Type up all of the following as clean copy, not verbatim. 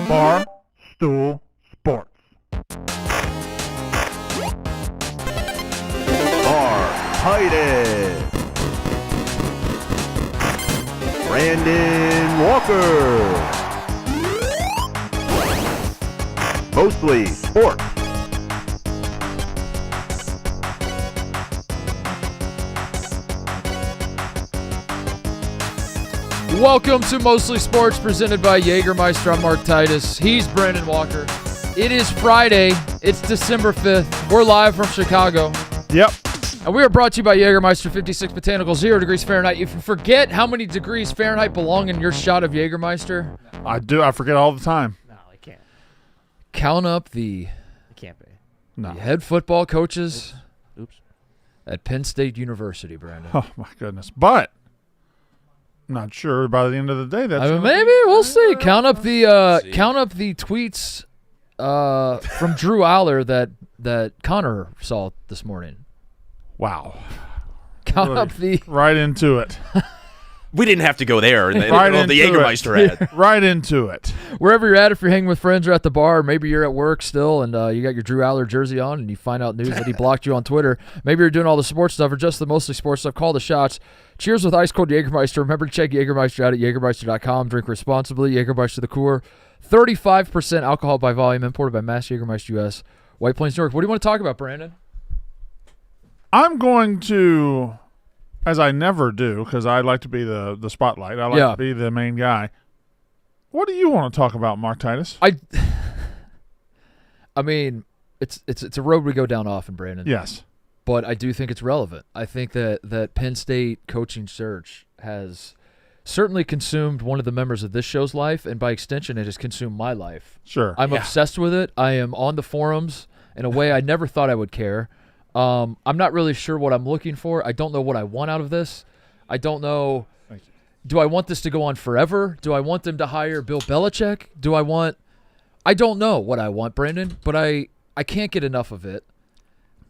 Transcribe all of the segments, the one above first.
Bar Stool Sports. Titus, Brandon Walker, Mostly Sports. Welcome to Mostly Sports, presented by Jägermeister. I'm Mark Titus. He's Brandon Walker. It is Friday. It's December 5th. We're live from Chicago. Yep. And we are brought to you by Jägermeister 56 Botanical, 0 degrees Fahrenheit. If you forget how many degrees Fahrenheit belong in your shot of Jägermeister, I do. I forget all the time. No, it can't. count up the It can't be. No. head football coaches Oops. at Penn State University, Brandon. Oh, my goodness. But I'm not sure by the end of the day that's Maybe. We'll see. Count up the tweets from Drew Allar that Connor saw this morning. Wow. Count Really up the right into it. We didn't have to go there. And Right the into Jägermeister ad. Right into it. wherever you're at. If you're hanging with friends or at the bar, maybe you're at work still, and you got your Drew Allar jersey on, and you find out news that he blocked you on Twitter. Maybe you're doing all the sports stuff or just the mostly sports stuff. Call the shots. Cheers with ice cold Jägermeister. Remember to check Jägermeister out at Jägermeister.com. Drink responsibly. Jägermeister the Core. 35% alcohol by volume. Imported by Mass Jägermeister US. White Plains, New York. What do you want to talk about, Brandon? I'm going to, as I never do, because I like to be the spotlight. I like to be the main guy. What do you want to talk about, Mark Titus? I mean, it's a road we go down often, Brandon. Yes. But I do think it's relevant. I think that Penn State coaching search has certainly consumed one of the members of this show's life, and by extension, it has consumed my life. Sure. I'm obsessed with it. I am on the forums in a way I never thought I would care. I'm not really sure what I'm looking for. I don't know what I want out of this. I don't know. Thank you. Do I want this to go on forever? Do I want them to hire Bill Belichick? I don't know what I want, Brandon, but I can't get enough of it.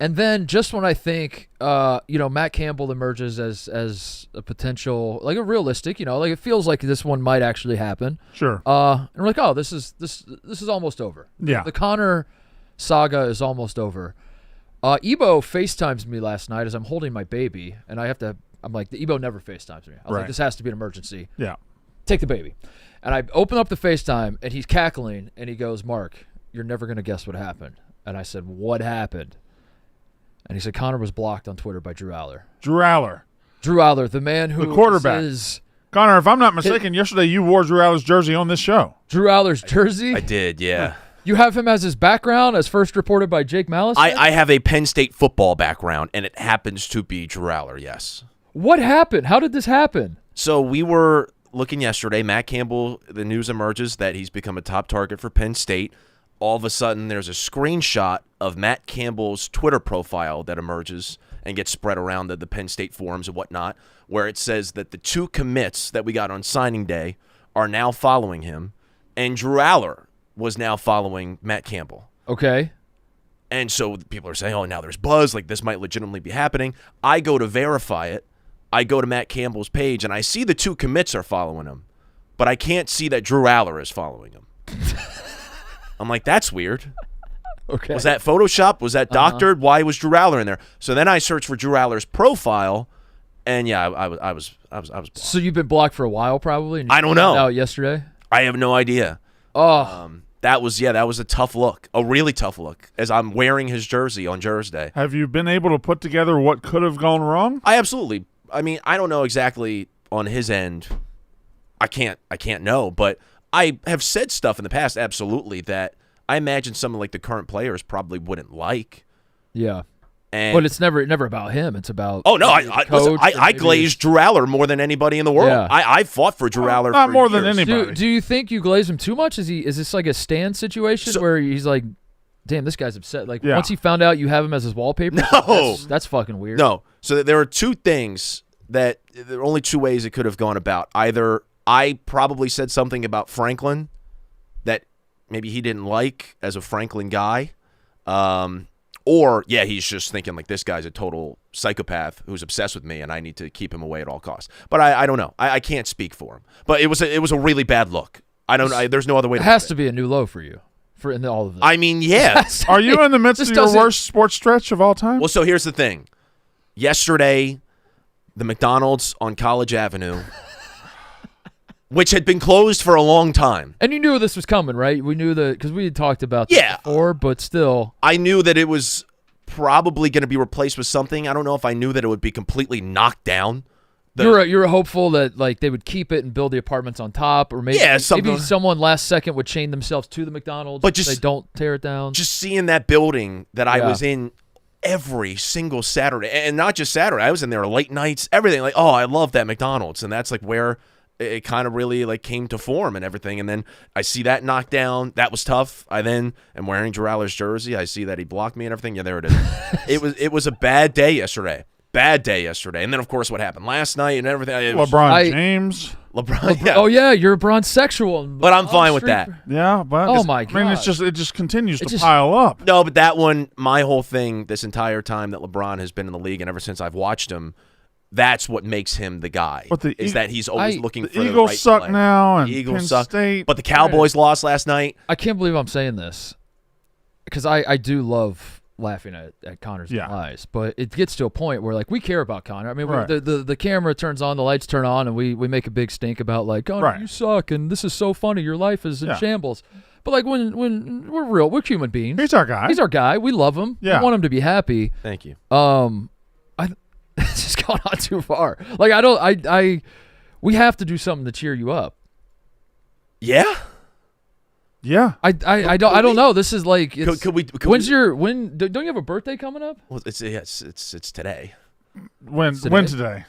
And then just when I think, Matt Campbell emerges as a potential, like a realistic, like it feels like this one might actually happen. Sure. And we're like, oh, this is almost over. Yeah. The Connor saga is almost over. Ebo FaceTimes me last night as I'm holding my baby, and I'm like, the Ebo never FaceTimes me. I was like, this has to be an emergency. Yeah. Take the baby. And I open up the FaceTime, and he's cackling, and he goes, Mark, you're never going to guess what happened. And I said, what happened? And he said, Connor was blocked on Twitter by Drew Allar. Drew Allar, the man who the quarterback. is Connor, if I'm not mistaken, yesterday you wore Drew Allar's jersey on this show. Drew Allar's jersey? I did, yeah. You have him as his background, as first reported by Jake Malice? I have a Penn State football background, and it happens to be Drew Allar, yes. What happened? How did this happen? So we were looking yesterday. Matt Campbell, the news emerges that he's become a top target for Penn State. All of a sudden, there's a screenshot of Matt Campbell's Twitter profile that emerges and gets spread around the Penn State forums and whatnot, where it says that the two commits that we got on signing day are now following him, and Drew Allar was now following Matt Campbell. Okay. And so people are saying, oh, now there's buzz, like this might legitimately be happening. I go to verify it. I go to Matt Campbell's page, and I see the two commits are following him, but I can't see that Drew Allar is following him. I'm like, that's weird. Okay. Was that Photoshop? Was that doctored? Why was Drew Allar in there? So then I searched for Drew Allar's profile, and yeah, I was blocked. So you've been blocked for a while, probably? And you I don't know. found out yesterday? I have no idea. Oh. That was a tough look, a really tough look, as I'm wearing his jersey on Jersey Day. Have you been able to put together what could have gone wrong? I mean, I don't know exactly on his end. I can't know, but I have said stuff in the past, absolutely, that I imagine someone like the current players probably wouldn't like. Yeah. And but it's never about him. It's about I glazed Drew Allar more than anybody in the world. Yeah. I fought for Drew Allar not for more than years. anybody. Do you think you glaze him too much? Is this like a Stan situation where he's like, damn, this guy's upset? Like once he found out you have him as his wallpaper? No. That's fucking weird. No. So there are two things there are only two ways it could have gone about. Either I probably said something about Franklin that maybe he didn't like as a Franklin guy. Or, yeah, he's just thinking, like, this guy's a total psychopath who's obsessed with me, and I need to keep him away at all costs. But I don't know. I can't speak for him. But it was a really bad look. There's no other way. It has to be a new low for you. In all of this. I mean, yeah. Are you in the midst of your worst sports stretch of all time? Well, so here's the thing. Yesterday, the McDonald's on College Avenue, which had been closed for a long time. And you knew this was coming, right? We knew that because we had talked about this before, but still. I knew that it was probably going to be replaced with something. I don't know if I knew that it would be completely knocked down. You were hopeful that like they would keep it and build the apartments on top, or maybe someone last second would chain themselves to the McDonald's, but just they don't tear it down. Just seeing that building that I was in every single Saturday, and not just Saturday, I was in there late nights, everything. Like, oh, I love that McDonald's, and that's like where it kind of really like came to form and everything. And then I see that knocked down. That was tough. I then am wearing Drew Allar's jersey. I see that he blocked me and everything. Yeah, there it is. It was a bad day yesterday. Bad day yesterday. And then, of course, what happened last night and everything. LeBron James. LeBron, yeah. Oh, yeah, you're a Bron sexual. But I'm fine with that. Yeah, but oh my God. I mean, it just continues to pile up. No, but that one, my whole thing this entire time that LeBron has been in the league and ever since I've watched him, that's what makes him the guy. Is that he's always looking for the right Eagles suck play. now, and Eagles Penn suck. State. But the Cowboys lost last night. I can't believe I'm saying this because I do love laughing at Connor's lies, but it gets to a point where like we care about Connor. I mean, the camera turns on, the lights turn on, and we make a big stink about like, Connor, you suck, and this is so funny. Your life is in shambles. But like when we're real, we're human beings. He's our guy. He's our guy. We love him. Yeah. We want him to be happy. Thank you. It's just gone on too far. Like we have to do something to cheer you up. Yeah. Yeah. I don't know. This is like could we don't you have a birthday coming up? Well, it's today. When today?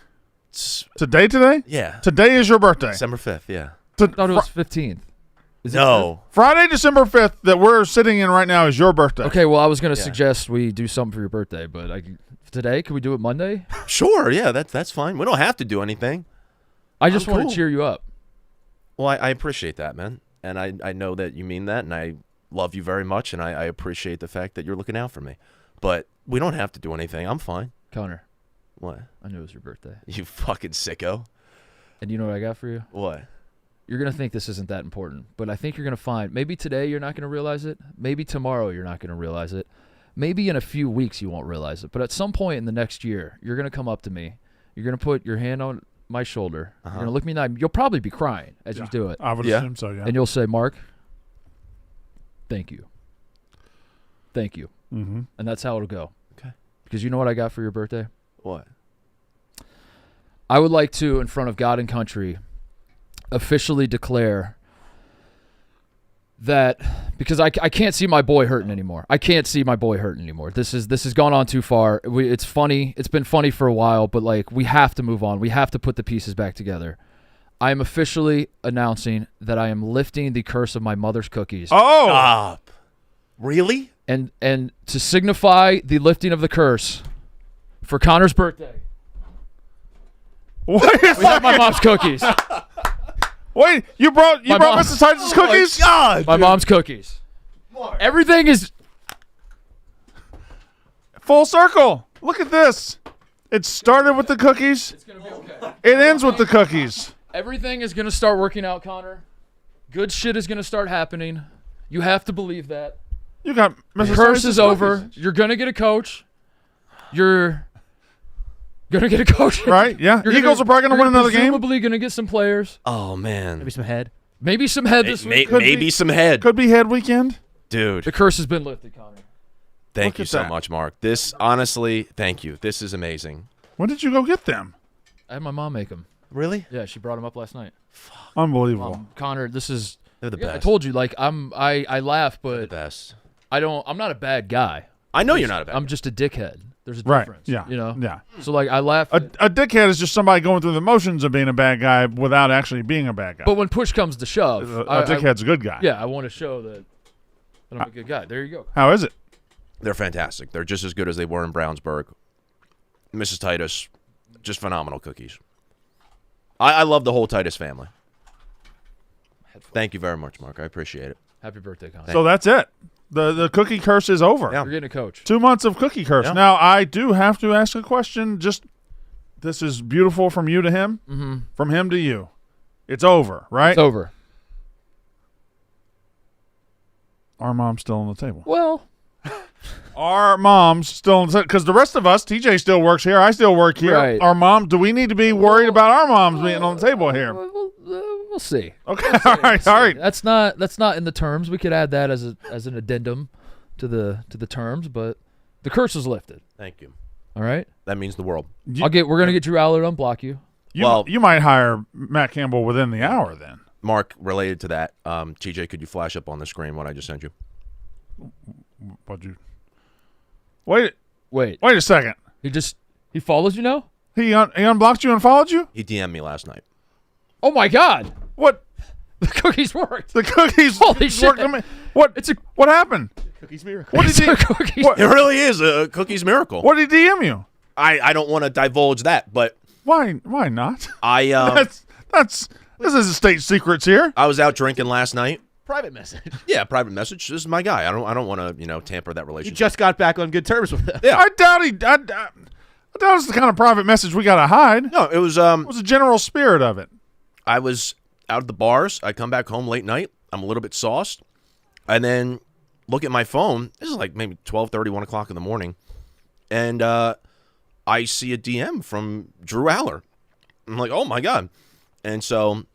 Today? Yeah. Today is your birthday. December 5th, yeah. I thought it was 15th. No. Friday, December 5th that we're sitting in right now is your birthday. Okay, well, I was going to suggest we do something for your birthday, but today, can we do it Monday? Sure, yeah, that's fine. We don't have to do anything. I just want to cheer you up. Well, I appreciate that, man. And I know that you mean that, and I love you very much, and I appreciate the fact that you're looking out for me. But we don't have to do anything. I'm fine. Connor. What? I knew it was your birthday. You fucking sicko. And you know what I got for you? What? You're going to think this isn't that important, but I think you're going to find maybe today you're not going to realize it. Maybe tomorrow you're not going to realize it. Maybe in a few weeks you won't realize it. But at some point in the next year, you're going to come up to me. You're going to put your hand on my shoulder. You're going to look me in the eye. You'll probably be crying as you do it. I would assume so, yeah. And you'll say, Mark, thank you. Thank you. Mm-hmm. And that's how it'll go. Okay. Because you know what I got for your birthday? What? I would like to, in front of God and country, officially declare that because I can't see my boy hurting anymore. I can't see my boy hurting anymore. This has gone on too far. It's funny. It's been funny for a while, but like we have to move on. We have to put the pieces back together. I am officially announcing that I am lifting the curse of my mother's cookies. Oh, stop! Really? And to signify the lifting of the curse for Connor's birthday, we have my mom's cookies. Wait, you brought Mrs. Titus' cookies? Oh God, my mom's cookies. Mark. Everything is full circle. Look at this. It started with the cookies. It's gonna be okay. It ends with the cookies. Everything is gonna start working out, Connor. Good shit is gonna start happening. You have to believe that. You got Mrs. Curse Titus' is over. cookies. You're gonna get a coach. You're gonna get a coach, right? Yeah. Eagles are probably gonna win another game. Presumably gonna get some players. Oh man. Maybe some head. Maybe some head this week. Maybe some head. Could be head weekend. Dude. The curse has been lifted, Connor. Thank you so much, Mark. This, honestly, thank you. This is amazing. When did you go get them? I had my mom make them. Really? Yeah, she brought them up last night. Unbelievable. Connor, this is... They're the best. I told you, like, I laugh, but... The best. I'm not a bad guy. I know you're not a bad guy. I'm just a dickhead. There's a Right. difference. Yeah. You know? Yeah. So, like, I laugh. A dickhead is just somebody going through the motions of being a bad guy without actually being a bad guy. But when push comes to shove... A dickhead's a good guy. Yeah, I want to show that I'm a good guy. There you go. How is it? They're fantastic. They're just as good as they were in Brownsburg. Mrs. Titus, just phenomenal cookies. I love the whole Titus family. Thank you very much, Mark. I appreciate it. Happy birthday, Connor. So that's it. The cookie curse is over. Yeah. You're getting a coach. 2 months of cookie curse. Yeah. Now, I do have to ask a question. Just, this is beautiful from you to him, from him to you. It's over, right? It's over. Our mom's still on the table. Well, our mom's still on the table because the rest of us, TJ still works here. I still work here. Right. Our mom. Do we need to be worried about our moms being on the table here? we'll see. Okay. All right. That's not in the terms. We could add that as an addendum to the terms, but the curse is lifted. Thank you. All right. That means the world. We're gonna get Drew Allar to unblock you. You might hire Matt Campbell within the hour then. Mark, related to that, TJ, could you flash up on the screen what I just sent you? What'd you? Wait a second. He follows you now? He unblocked you and followed you? He DM'd me last night. Oh my God! What? The cookies worked. The cookies Holy shit. worked. What happened? Cookies miracle. What did he? It really is a cookie's miracle. What did he DM you? I don't want to divulge that, but Why not? This is state secrets here. I was out drinking last night. Private message. Yeah, private message. This is my guy. I don't want to tamper that You relationship. just got back on good terms with him. Yeah. I doubt it's the kind of private message we gotta hide. No, it was It was the general spirit of it. I was out at the bars. I come back home late night. I'm a little bit sauced. And then look at my phone. This is like maybe 12:30, 1 o'clock in the morning. And I see a DM from Drew Allar. I'm like, oh, my God. And so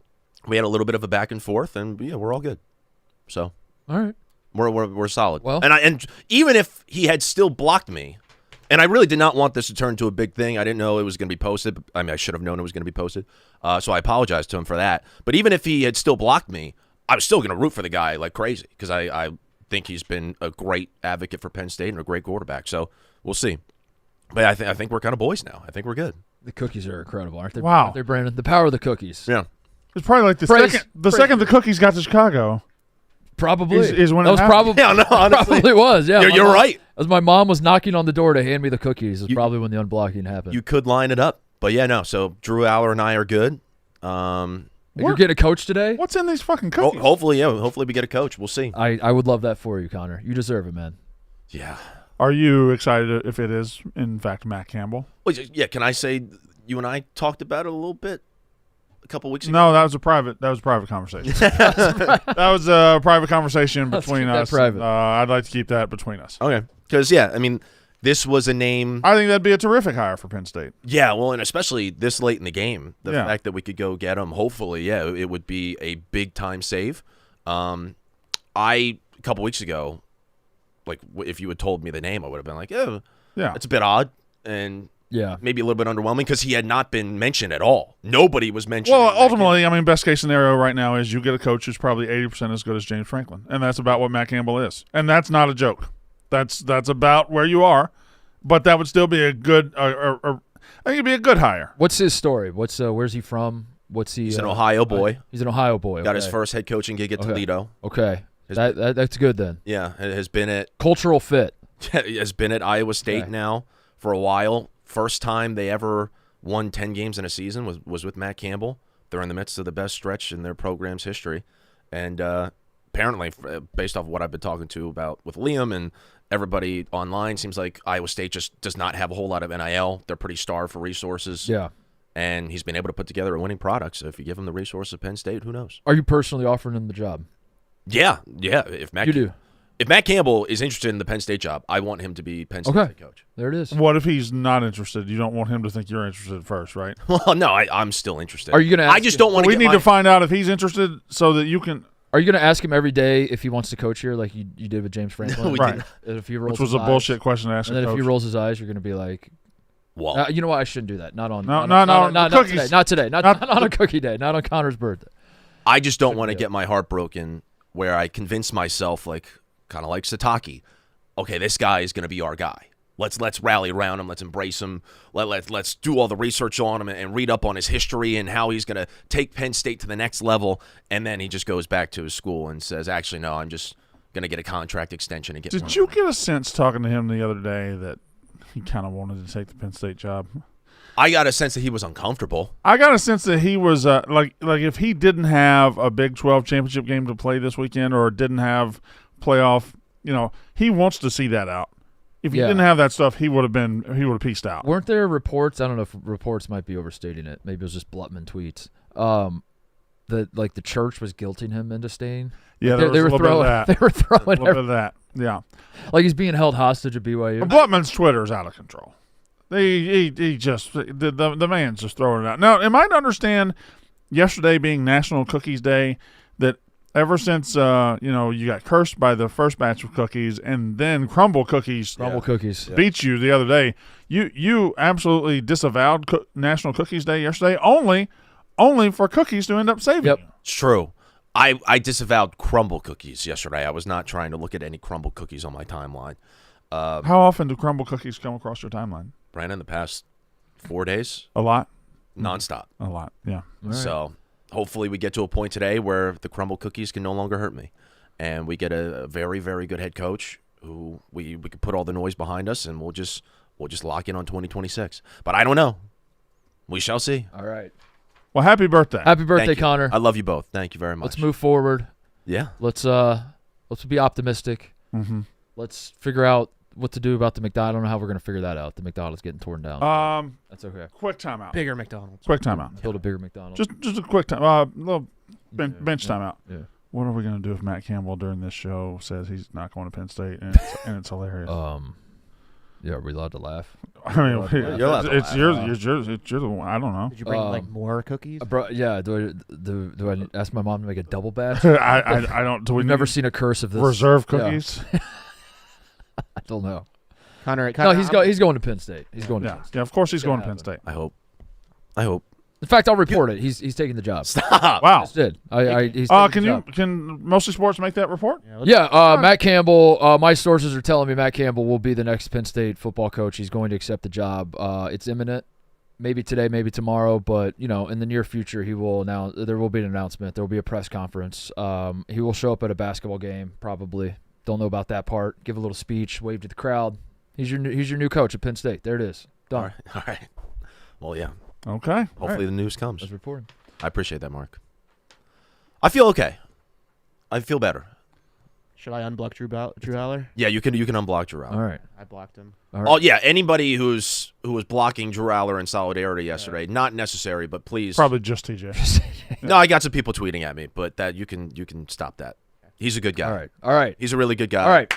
we had a little bit of a back and forth, and, yeah, we're all good. So All right. we're solid. Well- and even if he had still blocked me, and I really did not want this to turn into a big thing. I didn't know it was going to be posted. I mean, I should have known it was going to be posted. So I apologize to him for that. But even if he had still blocked me, I was still going to root for the guy like crazy because I think he's been a great advocate for Penn State and a great quarterback. So we'll see. But I think we're kind of boys now. I think we're good. The cookies are incredible, aren't they? Wow. Aren't they, Brandon? The power of the cookies. Yeah. It's probably like the second the cookies got to Chicago. Probably. Is when that it was happened. probably. Yeah, no, honestly. Probably was. Yeah. You're right. As my mom was knocking on the door to hand me the cookies, is probably when the unblocking happened. You could line it up. But, yeah, no. So Drew Allar and I are good. You're getting a coach today? What's in these fucking cookies? Hopefully, yeah. Hopefully we get a coach. We'll see. I would love that for you, Connor. You deserve it, man. Yeah. Are you excited if it is in fact Matt Campbell? Wait, yeah, can I say you and I talked about it a little bit a couple weeks ago? No, that was a private conversation. That was a private conversation Let's between keep that us. private. I'd like to keep that between us. Okay. Because, yeah, I mean, this was a name. I think that'd be a terrific hire for Penn State. Yeah, well, and especially this late in the game, the Yeah. fact that we could go get him, hopefully, yeah, it would be a big-time save. A couple weeks ago, like, if you had told me the name, I would have been like, oh, Yeah. it's a bit odd and Yeah. maybe a little bit underwhelming because he had not been mentioned at all. Nobody was mentioned. Well, ultimately, I mean, best case scenario right now is you get a coach who's probably 80% as good as James Franklin, and that's about what Matt Campbell is, and that's not a joke. That's about where you are, but that would still be a good. I think it'd be a good hire. What's his story? Where's he from? What's he? He's an Ohio boy. He's an Ohio boy. Got his okay. first head coaching gig at Toledo. Okay. That's good then. Yeah, has been at Cultural fit. has been at Iowa State Okay. now for a while. First time they ever won 10 games in a season was with Matt Campbell. They're in the midst of the best stretch in their program's history. And apparently, based off what I've been talking to about with Liam and everybody online, seems like Iowa State just does not have a whole lot of NIL. They're pretty starved for resources. Yeah. And he's been able to put together a winning product. So if you give him the resources of Penn State, who knows? Are you personally offering him the job? Yeah. If Matt You do. If Matt Campbell is interested in the Penn State job, I want him to be Penn State's head coach. There it is. What if he's not interested? You don't want him to think you're interested first, right? Well, no, I'm still interested. Are you gonna? I just don't want to. We need to find out if he's interested so that you can. Are you going to ask him every day if he wants to coach here, like you did with James Franklin? We Right. And if he rolls Which was his a bullshit eyes, question to ask and a then if coach. he rolls his eyes, you're going to be like, Well, you know what? I shouldn't do that. Not on. No, Not cookies. today. Not today. Not on a cookie day. Not on Connor's birthday. I just don't want to get my heart broken where I convince myself, like kind of like Sataki, okay, this guy is going to be our guy. Let's rally around him. Let's embrace him. Let's do all the research on him and read up on his history and how he's going to take Penn State to the next level. And then he just goes back to his school and says, actually, no, I'm just going to get a contract extension and get. Did you get a sense talking to him the other day that he kind of wanted to take the Penn State job? I got a sense that he was uncomfortable. I got a sense that he was like if he didn't have a Big 12 championship game to play this weekend or didn't have playoff, he wants to see that out. If he didn't have that stuff, he would have pieced out. Weren't there reports? I don't know if reports might be overstating it. Maybe it was just Blutman tweets. that like the church was guilting him into staying. Yeah, They there was were a little throwing. bit of that. They were A throwing little bit of that. Yeah. like he's being held hostage at BYU. Blutman's Twitter's out of control. He just the man's just throwing it out. Now, am I to understand yesterday being National Cookies Day that ever since you got cursed by the first batch of cookies and then Crumble Cookies Cookies. beat you the other day, you absolutely disavowed National Cookies Day yesterday only for cookies to end up saving Yep. you. It's true. I disavowed crumble cookies yesterday. I was not trying to look at any crumble cookies on my timeline. How often do Crumble Cookies come across your timeline? Brandon, the past 4 days, A lot? nonstop. A lot, yeah. All right. So hopefully we get to a point today where the crumble cookies can no longer hurt me, and we get a very, very good head coach who we can put all the noise behind us, and we'll just lock in on 2026. But I don't know. We shall see. All right. Well, happy birthday. Happy birthday, Thank you. Connor. I love you both. Thank you very much. Let's move forward. Yeah. Let's be optimistic. Mm-hmm. Let's figure out what to do about the McDonald's. I don't know how we're going to figure that out. The McDonald's getting torn down. That's okay. Quick timeout. Bigger McDonald's. Quick timeout. Build a bigger McDonald's. Just a quick time. Little bench timeout. Yeah. What are we going to do if Matt Campbell during this show says he's not going to Penn State and it's hilarious? Yeah, are we allowed to laugh? I mean, You're allowed to it's laugh. yours. It's the one. I don't know. Did you bring like more cookies? Yeah. Do I ask my mom to make a double batch? I don't. Do we We've never seen a curse of this. reserve Yeah. cookies? I don't know. Connor, No, he's going to Penn State. He's going to Yeah, Penn State. yeah. Of course, he's It's going gonna to Penn State. I hope. In fact, I'll report it. He's taking the job. Stop. Wow. Just did. He's taking the job. Can Mostly Sports make that report? Yeah, Matt Campbell, my sources are telling me Matt Campbell will be the next Penn State football coach. He's going to accept the job. It's imminent. Maybe today, maybe tomorrow, but in the near future there will be an announcement. There will be a press conference. He will show up at a basketball game probably. Don't know about that part. Give a little speech, wave to the crowd. He's your new coach at Penn State. There it is. Done. All right. Well, yeah. Okay. Hopefully the news comes. That's reporting. I appreciate that, Mark. I feel okay. I feel better. Should I unblock Drew Allar? Yeah, you can unblock Drew Allar. All right. I blocked him. All right. Oh yeah, anybody who was blocking Drew Allar in solidarity yesterday, not necessary, but please. Probably just TJ. No, I got some people tweeting at me, but that you can stop that. He's a good guy. All right. He's a really good guy. All right.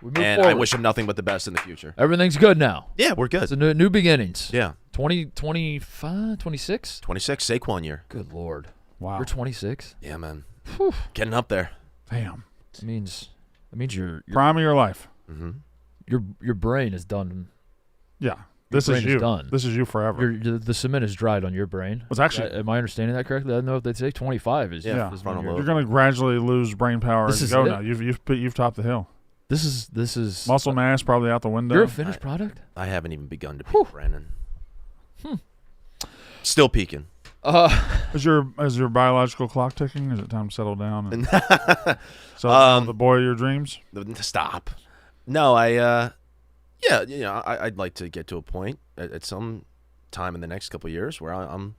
We move And forward. I wish him nothing but the best in the future. Everything's good now. Yeah, we're good. It's a new beginnings. Yeah. 25, 26? 26 Saquon year. Good Lord. Wow. You're 26? Yeah, man. Whew. Getting up there. Damn. That means your Prime of your life. Mm-hmm. your brain is done. Yeah. This brain is is you. done. This is you forever. The cement is dried on your brain. It's actually. Am I understanding that correctly? I don't know if they say 25 is. Yeah, is frontal when lobe. You're going to gradually lose brain power This as you is go it? now. You've topped the hill. This is Muscle mass probably out the window. You're a finished product. I haven't even begun to Whew. peak, Brandon. Still peaking. Is your biological clock ticking? Is it time to settle down and the boy of your dreams? Stop. No, I'd like to get to a point at some time in the next couple of years where I'm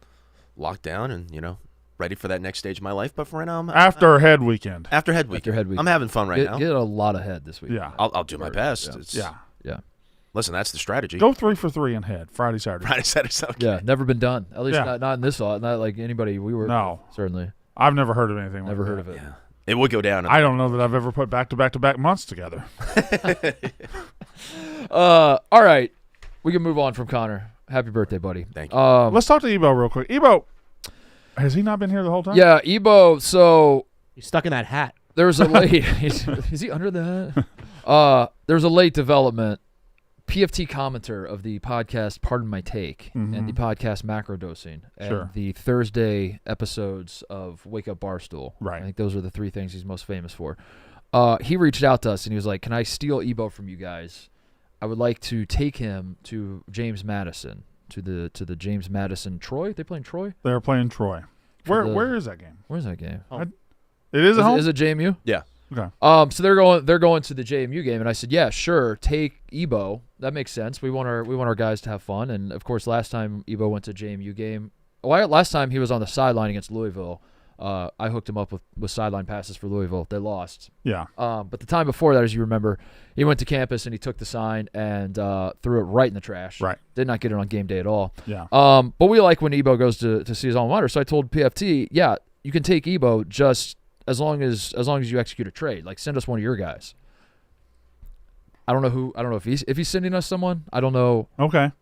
locked down and ready for that next stage of my life. But for right now, After head weekend. after head week, I'm having fun right now. Get a lot of head this week. Yeah. I'll do my best. Yeah. It's, Yeah. Yeah. Listen, that's the strategy. Go 3 for 3 in head. Friday, Saturday. Friday, Saturday, Sunday. Yeah. Never been done. At least Yeah. not in this not like anybody we were. No. Certainly. I've never heard of anything Never like heard that. of it. Yeah. It would go down. I don't know that I've ever put back-to-back-to-back months together. All right. We can move on from Connor. Happy birthday, buddy. Thank you. Let's talk to Ebo real quick. Ebo, has he not been here the whole time? Yeah, Ebo. So He's stuck in that hat. there's a late. Is he under the hat? There's a late development. PFT commenter of the podcast Pardon My Take and the podcast Macrodosing and Sure. the Thursday episodes of Wake Up Barstool. Right. I think those are the three things he's most famous for. He reached out to us and he was like, "Can I steal Ebo from you guys? I would like to take him to James Madison, to the James Madison Troy. They playing Troy? They're playing Troy. Where is that game? Where's that game? It is at home? Is it JMU? Yeah. Okay. So they're going to the JMU game, and I said, yeah, sure, take Ebo. That makes sense. We want our guys to have fun, and of course, last time Ebo went to JMU game, last time he was on the sideline against Louisville. I hooked him up with sideline passes for Louisville. They lost. Yeah. But the time before that, as you remember, he went to campus and he took the sign and threw it right in the trash. Right. Did not get it on game day at all. Yeah. But we like when Ebo goes to see his alma mater. So I told PFT, yeah, you can take Ebo just as long as you execute a trade. Like send us one of your guys. I don't know if he's sending us someone. I don't know. Okay.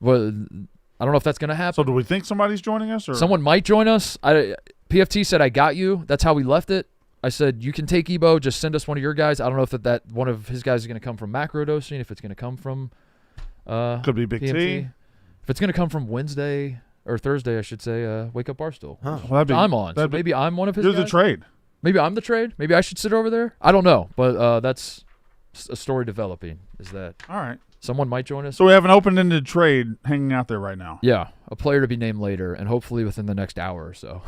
But I don't know if that's gonna happen. So do we think somebody's joining us, or Someone might join us. PFT said I got you. That's how we left it. I said you can take Ebo. Just send us one of your guys. I don't know if that one of his guys is gonna come from macro dosing. If it's gonna come from could be Big PMT. T? If it's gonna come from Wednesday or Thursday, I should say. Wake up Barstool. Huh. Well, that'd be, I'm on. So that'd be- maybe I'm one of his You're guys. the trade. Maybe I'm the trade. Maybe I should sit over there. I don't know, but that's a story developing. Is that All right. someone might join us? So we have an open-ended trade hanging out there right now. Yeah, a player to be named later, and hopefully within the next hour or so.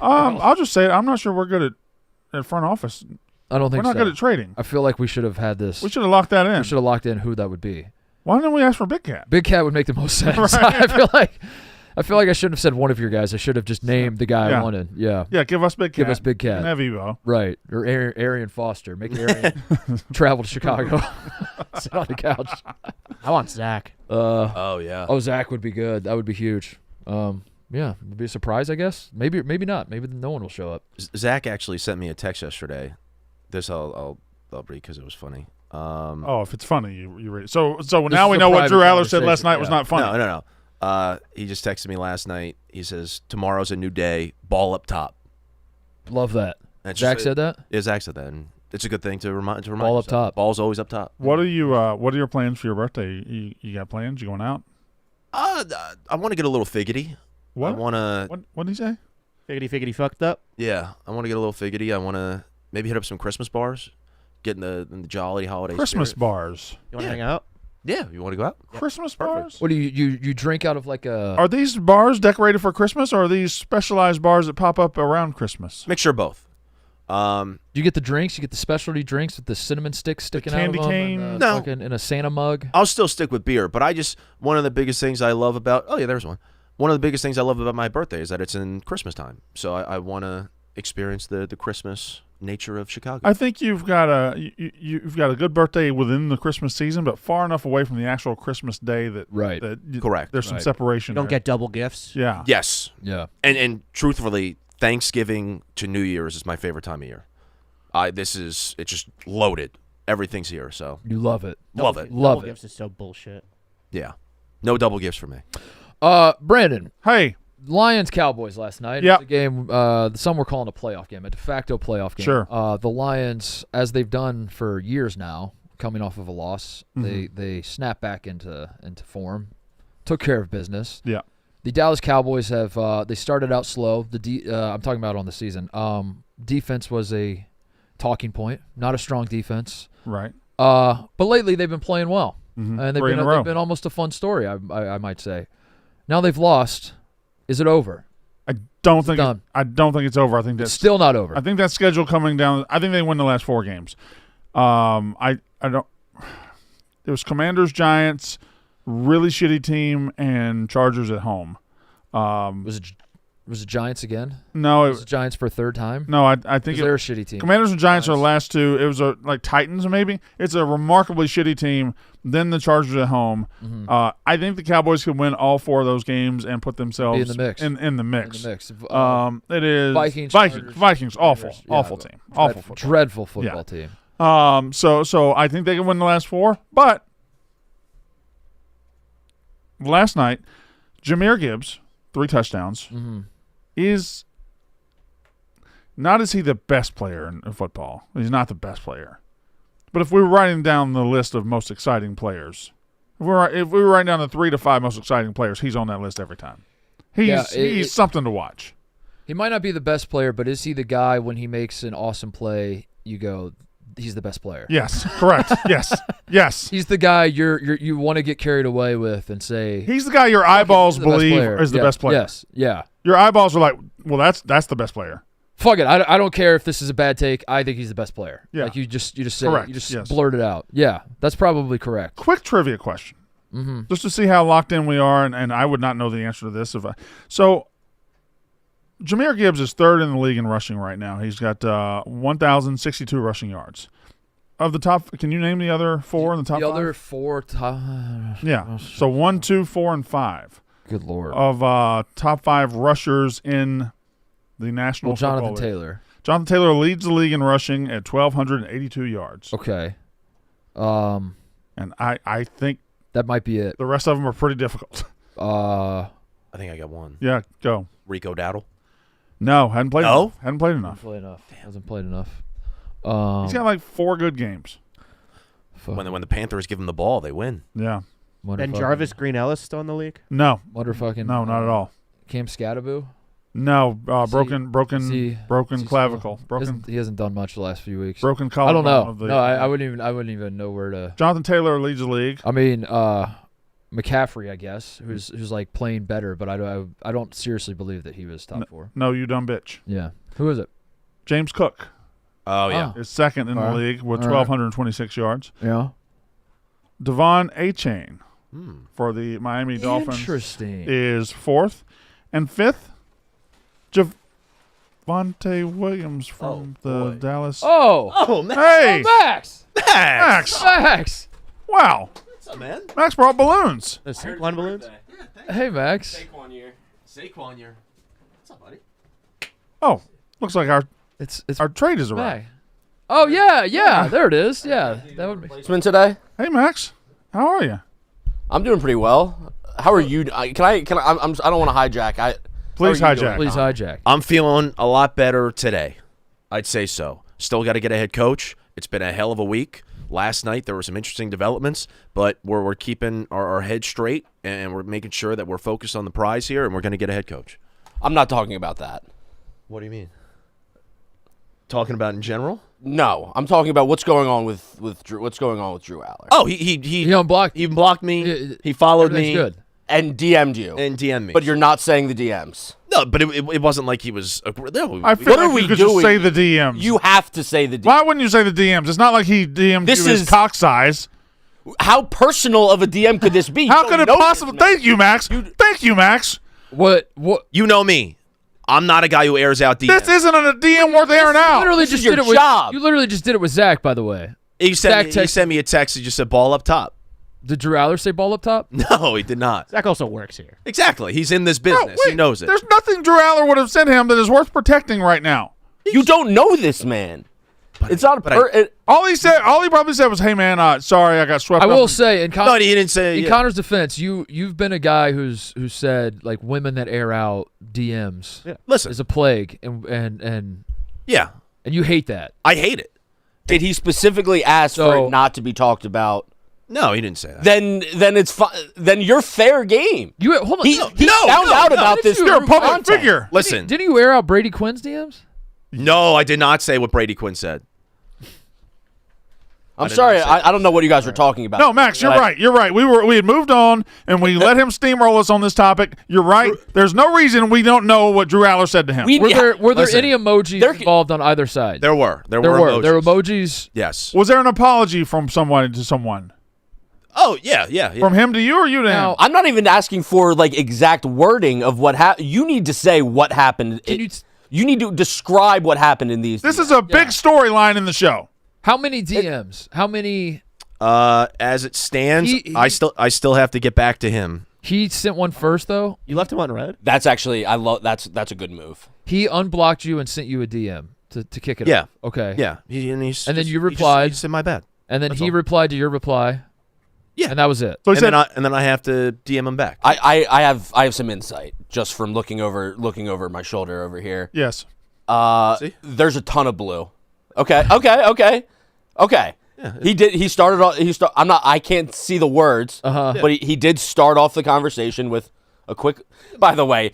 I'll just say it. I'm not sure we're good at front office. I don't We're think not so. good at trading. I feel like we should have had this. We should have locked that in. We should have locked in who that would be. Why didn't we ask for Big Cat? Big Cat would make the most sense. Right. I feel like I shouldn't have said one of your guys. I should have just named the guy Yeah. I wanted. Yeah. Yeah, give us Big Cat. Give us Big Cat. And have Evo. Right. Or Arian Foster. Make Arian travel to Chicago. Sit on the couch. I want Zach. Oh yeah. Zach would be good. That would be huge. Yeah, it'd be a surprise, I guess. Maybe not. Maybe no one will show up. Zach actually sent me a text yesterday. This I'll read because it was funny. If it's funny, you read it. So This now is we a know what private Drew Allar said last conversation, night was yeah. not funny. No. He just texted me last night. He says tomorrow's a new day. Ball up top. Love that. And it's Zach just- said that? Yeah, Zach said that, and it's a good thing to remind. Ball up yourself. top. Ball's always up top. What are your plans for your birthday? You got plans? You going out? I want to get a little figgity. What? I want to. What did he say? Figgity fucked up. Yeah, I want to get a little figgity. I want to maybe hit up some Christmas bars, get in the jolly holiday Christmas spirit. bars. You want to Yeah. hang out? Yeah, you want to go out? Christmas Perfect. bars? What do you drink out of like a Are these bars decorated for Christmas, or are these specialized bars that pop up around Christmas? Mixture of both. Do you get the drinks? You get the specialty drinks with the cinnamon sticks sticking out of candy them? cane? And, No. fucking in a Santa mug. I'll still stick with beer, but one of the biggest things I love about there's one. One of the biggest things I love about my birthday is that it's in Christmas time. So I want to experience the Christmas nature of Chicago. I think you've got a good birthday within the Christmas season, but far enough away from the actual Christmas day that Right. Correct. There's some Right. separation. You don't there. get double gifts. Yeah. Yes. Yeah. And truthfully, Thanksgiving to New Year's is my favorite time of year. It's just loaded. Everything's here, so You love it. love it. Love Double it. gifts is so bullshit. Yeah. No double gifts for me. Brandon, Hey. Lions Cowboys last night. Yep. It's a game some were calling a playoff game, a de facto playoff game. Sure. The Lions, as they've done for years now, coming off of a loss, Mm-hmm. they snap back into form, took care of business. Yeah. The Dallas Cowboys have they started out slow. I'm talking about on the season. Defense was a talking point, not a strong defense. Right. But lately they've been playing well, Mhm. and they've 3 in a been, row. they've been almost a fun story. I might say. Now they've lost. Is it over? I don't think done. I don't think it's over. I think It's that's still not over. I think that schedule coming down. I think they win the last 4 games. I don't. It was Commanders, Giants, really shitty team, and Chargers at home. Was it Giants again? No, Was it Giants for a third time? no. I think They're a shitty team. Commanders and Giants are the last 2. It was like Titans maybe. It's a remarkably shitty team. Then the Chargers at home. I think the Cowboys can win all 4 of those games and put themselves Be in the mix. In the In mix. the mix. It is Vikings, Vikings, Chargers, awful, Raiders. Yeah, awful team, awful football. Dreadful football team. So I think they can win the last 4. But last night, Jahmyr Gibbs, 3 touchdowns, is not is he the best player in football. He's not the best player. But if we were writing down the list of most exciting players, if we were writing down the 3 to 5 most exciting players, he's on that list every time. He's something to watch. He might not be the best player, but is he the guy when he makes an awesome play, you go, he's the best player? Yes, correct. Yes. He's the guy you want to get carried away with and say He's the guy your eyeballs he's the best believe player. is the Yeah, best player. Yes, yeah. Your eyeballs are like, well, that's the best player. Fuck it. I don't care if this is a bad take. I think he's the best player. Yeah. Like you just say Correct, you just yes. blurt it out. Yeah, that's probably correct. Quick trivia question, just to see how locked in we are, and I would not know the answer to this so. Jahmyr Gibbs is 3rd in the league in rushing right now. He's got 1,062 rushing yards. Of the top, can you name the other 4 in the top The 5? other 4 Yeah. So 1, 2, 4, and 5 Good lord. of top 5 rushers in the National Well, Football Jonathan League. Taylor. Jonathan Taylor leads the league in rushing at 1,282 yards. Okay. And I think That might be it. the rest of them are pretty difficult. I think I got one. Yeah, go. Rico Dowdle. No, hadn't played No? enough. Hadn't played enough. Hasn't played enough. He's got like 4 good games. When the Panthers give him the ball, they win. Yeah. Ben Jarvis, Green Ellis still in the league? No. Motherfucking. No, not at all. Cam Scattaboo. No, broken is he clavicle. He hasn't done much the last few weeks. Broken I collarbone. don't know. of the- I wouldn't even know where to. Jonathan Taylor leads the league. I mean, McCaffrey, I guess, who's like playing better, but I don't seriously believe that he was top 4. No, you dumb bitch. Yeah. Who is it? James Cook Oh, yeah. is second in the All right. league with All right. 1,226 yards. Yeah. Devon Achane for the Miami Dolphins Interesting. is 4th. And 5th, Javonte Williams from the Dallas. Oh, man. Hey! Max. Max! Wow. What's up, man? Max brought balloons. The Saquon balloons? Hey, Max. Saquon year. What's up, buddy? Oh, looks like our It's trade is arrived. Max. Oh yeah, there it is. Yeah, that would be. Placement today. Hey, Max. How are you? I'm doing pretty well. How are you? I don't want to hijack. Please how are you hijack. doing? Please hijack. I'm feeling a lot better today. I'd say so. Still got to get a head coach. It's been a hell of a week. Last night there were some interesting developments, but we're keeping our head straight and we're making sure that we're focused on the prize here, and we're going to get a head coach. I'm not talking about that. What do you mean? Talking about in general? No, I'm talking about what's going on with Drew. What's going on with Drew Allar? Oh, he unblocked. He blocked me. Yeah, He followed Everything's me good. And DM'd you. and DM'd me. But you're not saying the DMs. no, but it wasn't like he was. No, I feel What like are we you could doing? just say the DMs. You have to say the DMs. Why wouldn't you say the DMs? It's not like he DM'd This you his is- cock size. How personal of a DM could this be? You How don't could it know this possibly? man. Thank you, Max. Thank you, Max. What? you know me. I'm not a guy who airs out DMs. This isn't a DM worth airing out. Literally This is just your did it with. job. You literally just did it with Zach, by the way. He Zach sent me a text that just said ball up top. Did Drew Allar say ball up top? No, he did not. Zach also works here. Exactly. He's in this No, business. wait, He knows it. There's nothing Drew Allar would have sent him that is worth protecting right now. You don't know this man. It's not a but I- All he probably said was, "Hey man, sorry, I got swept I up." will say, in No, he didn't say. in Yeah. Connor's defense, you've been a guy who said like women that air out DMs Listen. is a plague, and Yeah, you hate that. I hate it. Did he specifically ask for So- it not to be talked about? No, he didn't say that. Then it's fine. Then you're fair game. You hold on. He no, found out about Did this. you- You're a through public content. figure. Listen, didn't you air out Brady Quinn's DMs? no, I did not say what Brady Quinn said. I'm did sorry. not say I don't know what you guys were talking about. No, Max, you're Like, right. You're right. We had moved on and we let him steamroll us on this topic. You're right. There's no reason we don't know what Drew Allar said to him. We- Were there listen, any emojis there- involved on either side? There were were. There were emojis. emojis. Yes. Was there an apology from someone to someone? Oh yeah. From him to you or you to Now- him? I'm not even asking for like exact wording of what happened. You need to say what happened. Can you You need to describe what happened in these. This is a big storyline in the show. How many DMs? How many? As it stands, He- I still have to get back to him. He sent one first though. You left him on red? That's actually I love. That's a good move. He unblocked you and sent you a DM to kick it Yeah. off. Okay. Yeah. And then you he just replied. said my bad. And then That's he all. replied to your reply. Yeah. And that was it. So he said, And then I have to DM him back. I have some insight just from looking over my shoulder over here. yes. See? There's a ton of blue. Okay. Yeah. He started off. I can't see the words. But he did start off the conversation with a quick. By the way,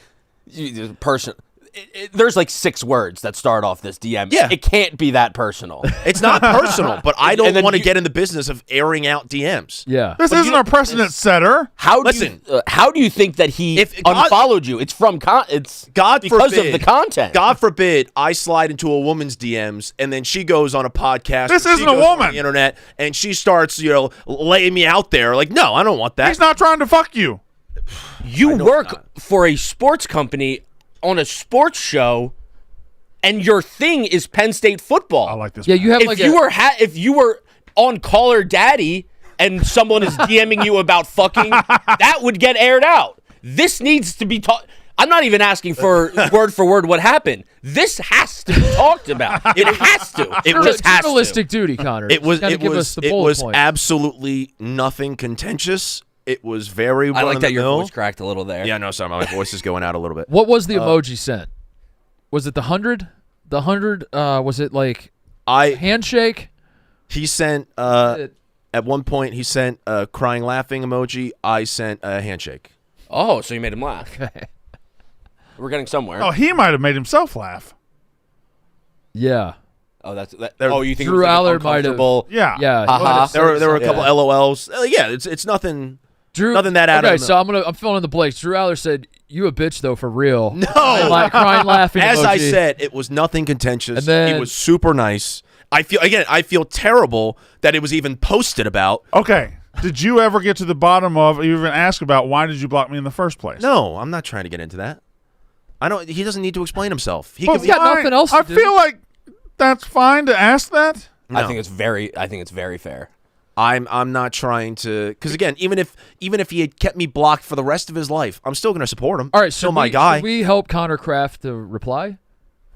there's like 6 words that start off this DM. Yeah. It can't be that personal. It's not personal, but I And don't then want to you- get in the business of airing out DMs. Yeah. This isn't a precedent setter. How Listen. do you think that he If God- unfollowed you? It's from it's God because forbid, of the content. God forbid I slide into a woman's DMs and then she goes on a podcast. This or she isn't a goes on woman. the internet and she starts, laying me out there. Like, no, I don't want that. He's not trying to fuck you. You work for a sports company on a sports show, and your thing is Penn State football. I like this. Yeah, you have like If you were on Caller Daddy and someone is DMing you about fucking, that would get aired out. This needs to be taught. I'm not even asking for word what happened. This has to be talked about. It has to. It just has to. Journalistic duty, Connor. It was Gotta give us the bullet point. absolutely nothing contentious. It was very I like that your run-of-the-mill. voice cracked a little there. Yeah, no, sorry, my voice is going out a little bit. What was the emoji sent? Was it the 100? The 100? Was it like handshake? He sent at one point he sent a crying laughing emoji. I sent a handshake. Oh, so you made him laugh. We're getting somewhere. Oh, he might have made himself laugh. Yeah. Oh, you think Drew it was Allar like might have- uncomfortable? Yeah. Yeah. Uh-huh. There were a couple LOLs. Yeah, it's nothing. Drew, Nothing that out okay, of the- so I'm filling in the blanks. Drew Allar said, "You a bitch though, for real." No. Crying, laughing. As emoji. I said, it was nothing contentious. And then- he was super nice. I feel terrible that it was even posted about. Okay. Did you ever get to the bottom of, you even ask about, why did you block me in the first place? No, I'm not trying to get into that. I don't. He doesn't need to explain himself. He But can, got why? nothing else to I do. feel like that's fine to ask that. No. I think it's very fair. I'm not trying to, because again, even if he had kept me blocked for the rest of his life, I'm still going to support him. All right, still so my guy. Should we help Connor Kraft to reply?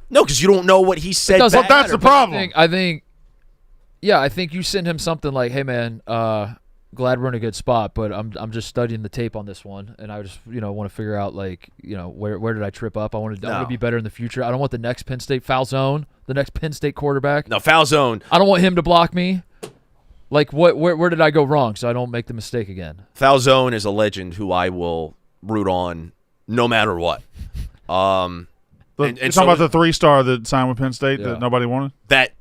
No, because you don't know what he said. Doesn't back. that's matter, the but problem. I think you send him something like, "Hey man, glad we're in a good spot, but I'm just studying the tape on this one, and I just want to figure out where did I trip up? I want to be better in the future. I don't want the next Penn State foul zone, the next Penn State quarterback. No, foul zone. I don't want him to block me. Like where did I go wrong so I don't make the mistake again? Foul zone is a legend who I will root on no matter what. You're so talking about the 3-star that signed with Penn State Yeah. that nobody wanted? that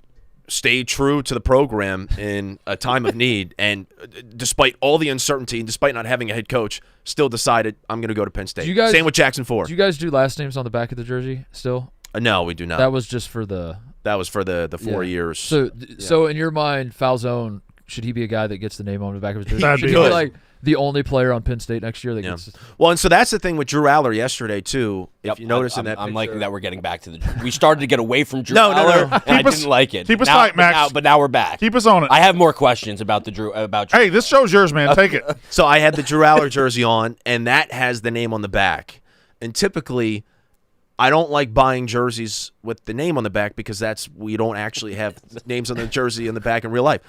stayed true to the program in a time of need, and despite all the uncertainty and despite not having a head coach, still decided I'm going to go to Penn State. Do you guys- Same with Jackson 4. Do you guys do last names on the back of the jersey still? No, we do not. That was just for the That was for the 4 Yeah. years. So in your mind, foul zone, should he be a guy that gets the name on the back of his jersey? That'd Should be he be good. like the only player on Penn State next year that Yeah. gets Well, and so that's the thing with Drew Allar yesterday too. If Yep, you notice I'm, in that, I'm picture. liking that we're getting back to the. We started to get away from Drew No, Allar, and I Keep us- didn't like it. keep us now, tight, Max. But now we're back. Keep us on it. I have more questions about Drew. Hey, this show's yours, man. Take it. So I had the Drew Allar jersey on, and that has the name on the back. And typically, I don't like buying jerseys with the name on the back because we don't actually have names on the jersey in the back in real life.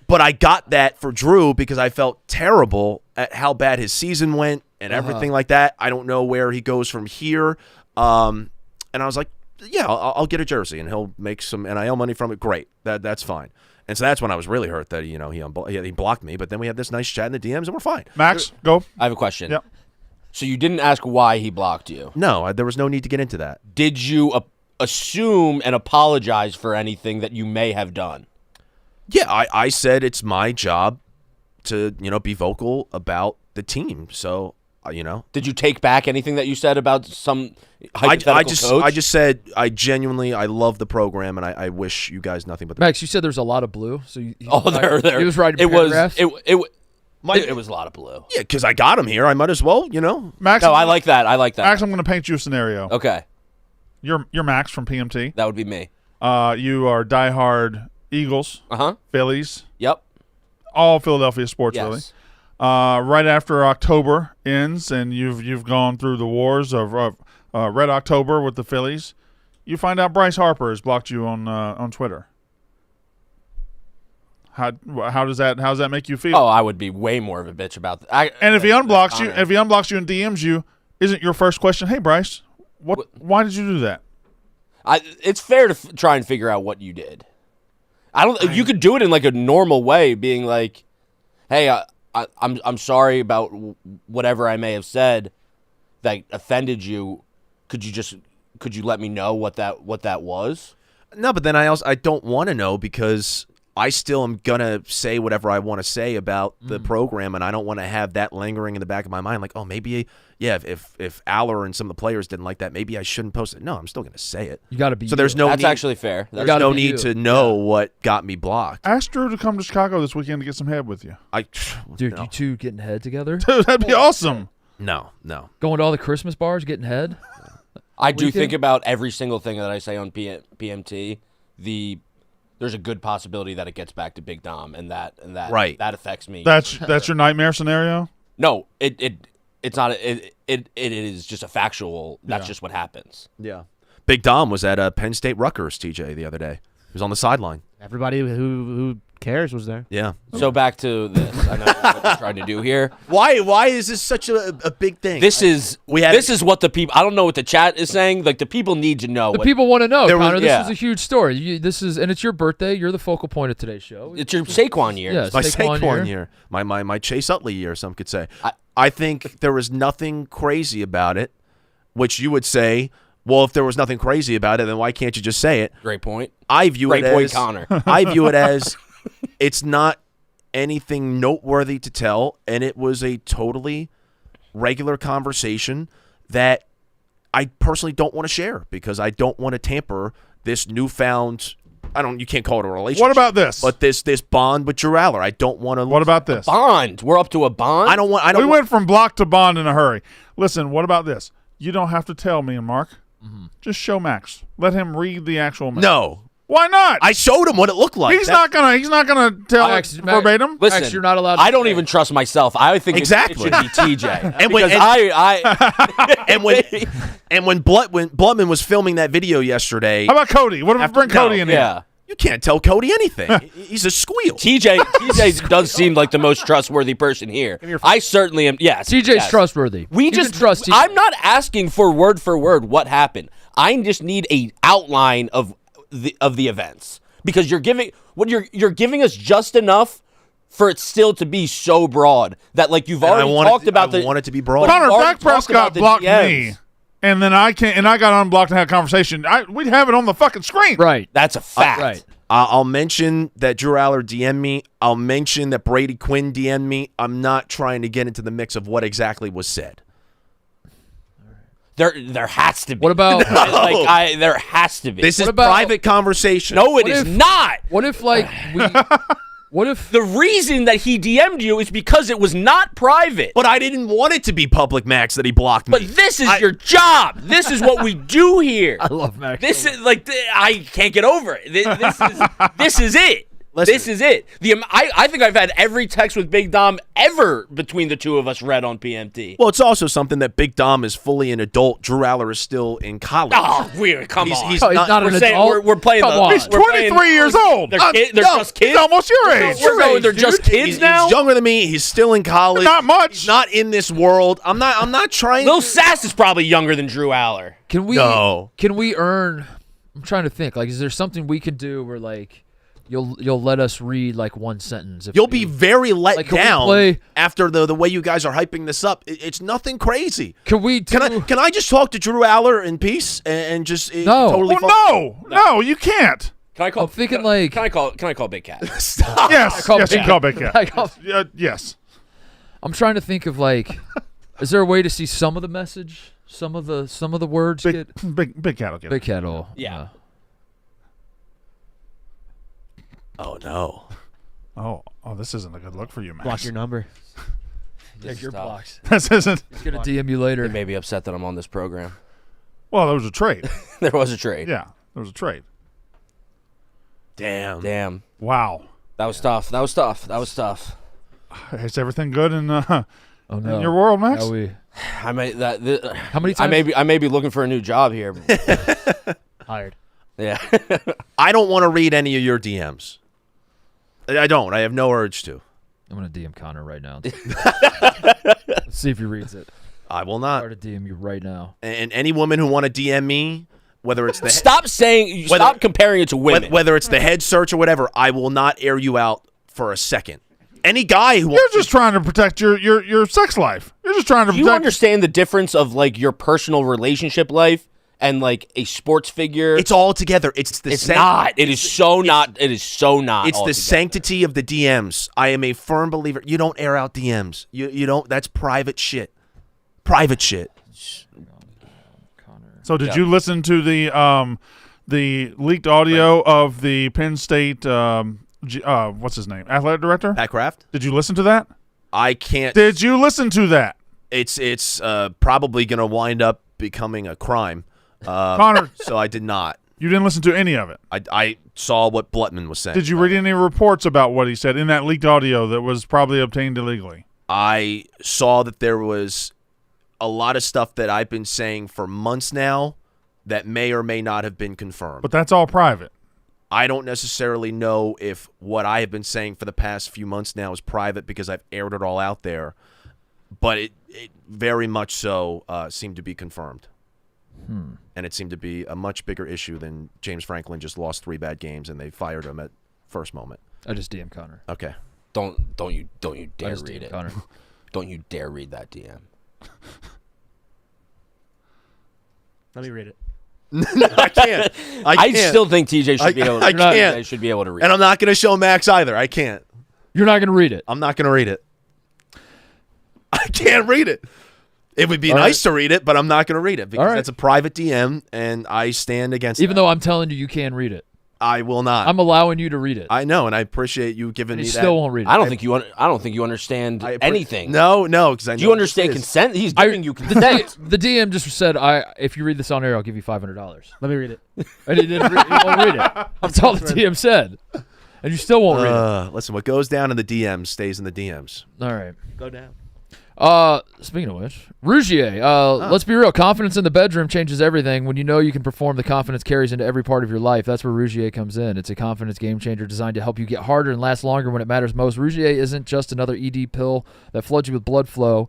But I got that for Drew because I felt terrible at how bad his season went and everything like that. I don't know where he goes from here. And I was like, yeah, I'll get a jersey, and he'll make some NIL money from it. Great. That's fine. And so that's when I was really hurt that he blocked me. But then we had this nice chat in the DMs, and we're fine. Max, go. I have a question. Yep. So you didn't ask why he blocked you. No, there was no need to get into that. Did you assume and apologize for anything that you may have done? Yeah, I said it's my job to, be vocal about the team. So, Did you take back anything that you said about some hypothetical coach? I just said I love the program, and I wish you guys nothing but the Max, you said there's a lot of blue, so he there. he was writing It was paragraphs. it was a lot of blue. Yeah, because I got him here. I might as well, Max, No, I like that. Max, I'm going to paint you a scenario. Okay, You're Max from PMT. that would be me. You are diehard Eagles, Phillies, Yep. all Philadelphia sports, Yes. really. Right after October ends, and you've gone through the wars of Red October with the Phillies, you find out Bryce Harper has blocked you on Twitter. How does that make you feel? Oh, I would be way more of a bitch about that. And if he unblocks you and DMs you, isn't your first question, "Hey Bryce, why did you do that?" It's fair to try and figure out what you did. You could do it in like a normal way, being like, "Hey, I'm sorry about whatever I may have said that offended you. Could you let me know what that was?" No, but then I don't want to know because I still am gonna say whatever I want to say about the program, and I don't want to have that lingering in the back of my mind. Like, oh, maybe if Allar and some of the players didn't like that, maybe I shouldn't post it. No, I'm still gonna say it. You got to be. So there's no That's need, actually fair. there's gotta no be need you. to know what got me blocked. Ask Drew to come to Chicago this weekend to get some head with you. Dude, no. you two getting head together, Dude, that'd be awesome. No. going to all the Christmas bars, getting head. I do Weekend? think about every single thing that I say on PMT. There's a good possibility that it gets back to Big Dom, and that Right. that affects me. That's your nightmare scenario. No, it's it's not. It is just a factual. That's just what happens. Yeah. Big Dom was at Penn State Rutgers, TJ, the other day. He was on the sideline. Everybody who cares was there. Yeah. So back to this. I know what you're trying to do here. Why is this such a big thing? This is what the people. I don't know what the chat is saying. Like the people need to know. The people want to know, Connor. This yeah. is a huge story. And it's your birthday. You're the focal point of today's show. It's your Saquon year. Yes, my Saquon year. My Chase Utley year, some could say. I think there was nothing crazy about it, which you would say, well, if there was nothing crazy about it, then why can't you just say it? Great point. I view Great it point, as Connor. I view it as it's not anything noteworthy to tell, and it was a totally regular conversation that I personally don't want to share because I don't want to tamper this newfound. You can't call it a relationship. What about this? But this bond with Drew Allar, I don't want to. What about this? Bond. We're up to a bond. We went from block to bond in a hurry. Listen, what about this? You don't have to tell me and Mark. Just show Max. Let him read the actual message. No. Why not? I showed him what it looked like. He's not gonna tell Max, it verbatim. Listen, Max, you're not allowed to I don't say. even trust myself. I think Exactly. it should be TJ. And when- because and when Blutman was filming that video yesterday, How about Cody? What if we bring Cody in here? yeah. you can't tell Cody anything. He's a squeal. TJ does seem like the most trustworthy person here. I certainly am. Yes. TJ's yes. trustworthy. We You just can trust TJ. I'm not asking for word what happened. I just need a outline of the events because you're giving us just enough for it still to be so broad that like you've already talked about I want it to be broad. Connor, if already Dak talked about Prescott the blocked DMs. me, and then I got unblocked and had a conversation, we'd have it on the fucking screen. Right. That's a fact. Right. I'll mention that Drew Allar DM'd me. I'll mention that Brady Quinn DM'd me. I'm not trying to get into the mix of what exactly was said. There has to be. What about there has to be. This is about- private conversation. no, it What is if- not. what if what if The reason that he DM'd you is because it was not private. But I didn't want it to be public, Max, that he blocked me. But this is your job. This is what we do here. I love Max. This is like I can't get over it. This is it. Listen. This is it. I think I've had every text with Big Dom ever between the two of us read on PMT. Well, it's also something that Big Dom is fully an adult. Drew Allar is still in college. Oh, weird. Come on. he's Oh, he's not we're an saying adult. we're playing Come the. on. He's we're playing- 23 years old. They're, No, just kids. He's almost your age. We're going. They're just kids now. He's younger than me. He's still in college. Not much. He's not in this world. I'm not trying. Lil Sass is probably younger than Drew Allar. Can we No. Can we earn? I'm trying to think. Like, is there something we can do where like you'll let us read like one sentence? If You'll be very let Like, can we down play- after the way you guys are hyping this up. It's nothing crazy. Can we? Do, Can I just talk to Drew Allar in peace and just No. totally? Well, no, you can't. Can I call? I'm thinking can, like- Can I call Big Cat? Stop. Yes, call yes, you Big can call Big Cat. I call- Yes. I'm trying to think of like, is there a way to see some of the message, some of the words get Big Cat will get it. Big Cat all? Yeah. Oh no. Oh, this isn't a good look for you, Max. Block your number. Yeah, This your is tough. blocks. This isn't. He's gonna DM you later. They may be upset that I'm on this program. Well, there was a trade. There was a trade. Yeah, there was a trade. Damn. Wow. That was tough. That was tough. Is everything good in Oh no. in your world, Max? How we? I may How many times? I may be looking for a new job here. Hired. Yeah. I don't want to read any of your DMs. I don't. I have no urge to. I'm gonna DM Connor right now. Let's see if he reads it. I will I'm not. to DM you right now. And any woman who want to DM me, whether it's the Stop saying. Whether- Stop comparing it to women. whether it's the head search or whatever, I will not air you out for a second. Any guy who You're wants just trying to protect your sex life. You're just trying to Do you protect. understand the difference of like your personal relationship life and like a sports figure? it's all together. It's the It's not. It is so not. It is so not. It's the altogether. sanctity of the DMs. I am a firm believer. You don't air out DMs. You don't. That's private shit. Private shit. Connor. So did you listen to the leaked audio of the Penn State what's his name, athletic director? Pat Kraft. Did you listen to that? I can't. Did you listen to that, It's probably going to wind up becoming a crime. Connor? So I did not. You didn't listen to any of it. I saw what Blutman was saying. Did you read any reports about what he said in that leaked audio that was probably obtained illegally? I saw that there was a lot of stuff that I've been saying for months now that may or may not have been confirmed. But that's all private. I don't necessarily know if what I have been saying for the past few months now is private because I've aired it all out there, but it very much so seemed to be confirmed. And it seemed to be a much bigger issue than James Franklin just lost 3 bad games and they fired him at first moment. I just DM Connor. Okay. Don't you dare just read DM it. Connor. Don't you dare read that DM. Let me read it. I can't. I still think TJ should be able. I can't. TJ should be able to read. And I'm not going to show Max either. I can't. You're not going to read it. I'm not going to read it. I can't read it. It would be All nice to read it, but I'm not going to read it because All right. that's a private DM, and I stand against Even that. though I'm telling you can read it. I will not. I'm allowing you to read it. I know, and I appreciate you giving and me you that. still won't read it. I don't think you. I don't think you understand anything. No, because I know Do you understand this is. consent? He's giving you consent. The DM just said, if you read this on air, I'll give you $500. Let me read it. And he didn't he won't read it. That's all the DM said. And you still won't read it. Listen, what goes down in the DMs stays in the DMs. All right. Go down. Speaking of which, Rougier, let's be real. Confidence in the bedroom changes everything. When you know you can perform, the confidence carries into every part of your life. That's where Rougier comes in. It's a confidence game changer designed to help you get harder and last longer when it matters most. Rougier isn't just another ED pill that floods you with blood flow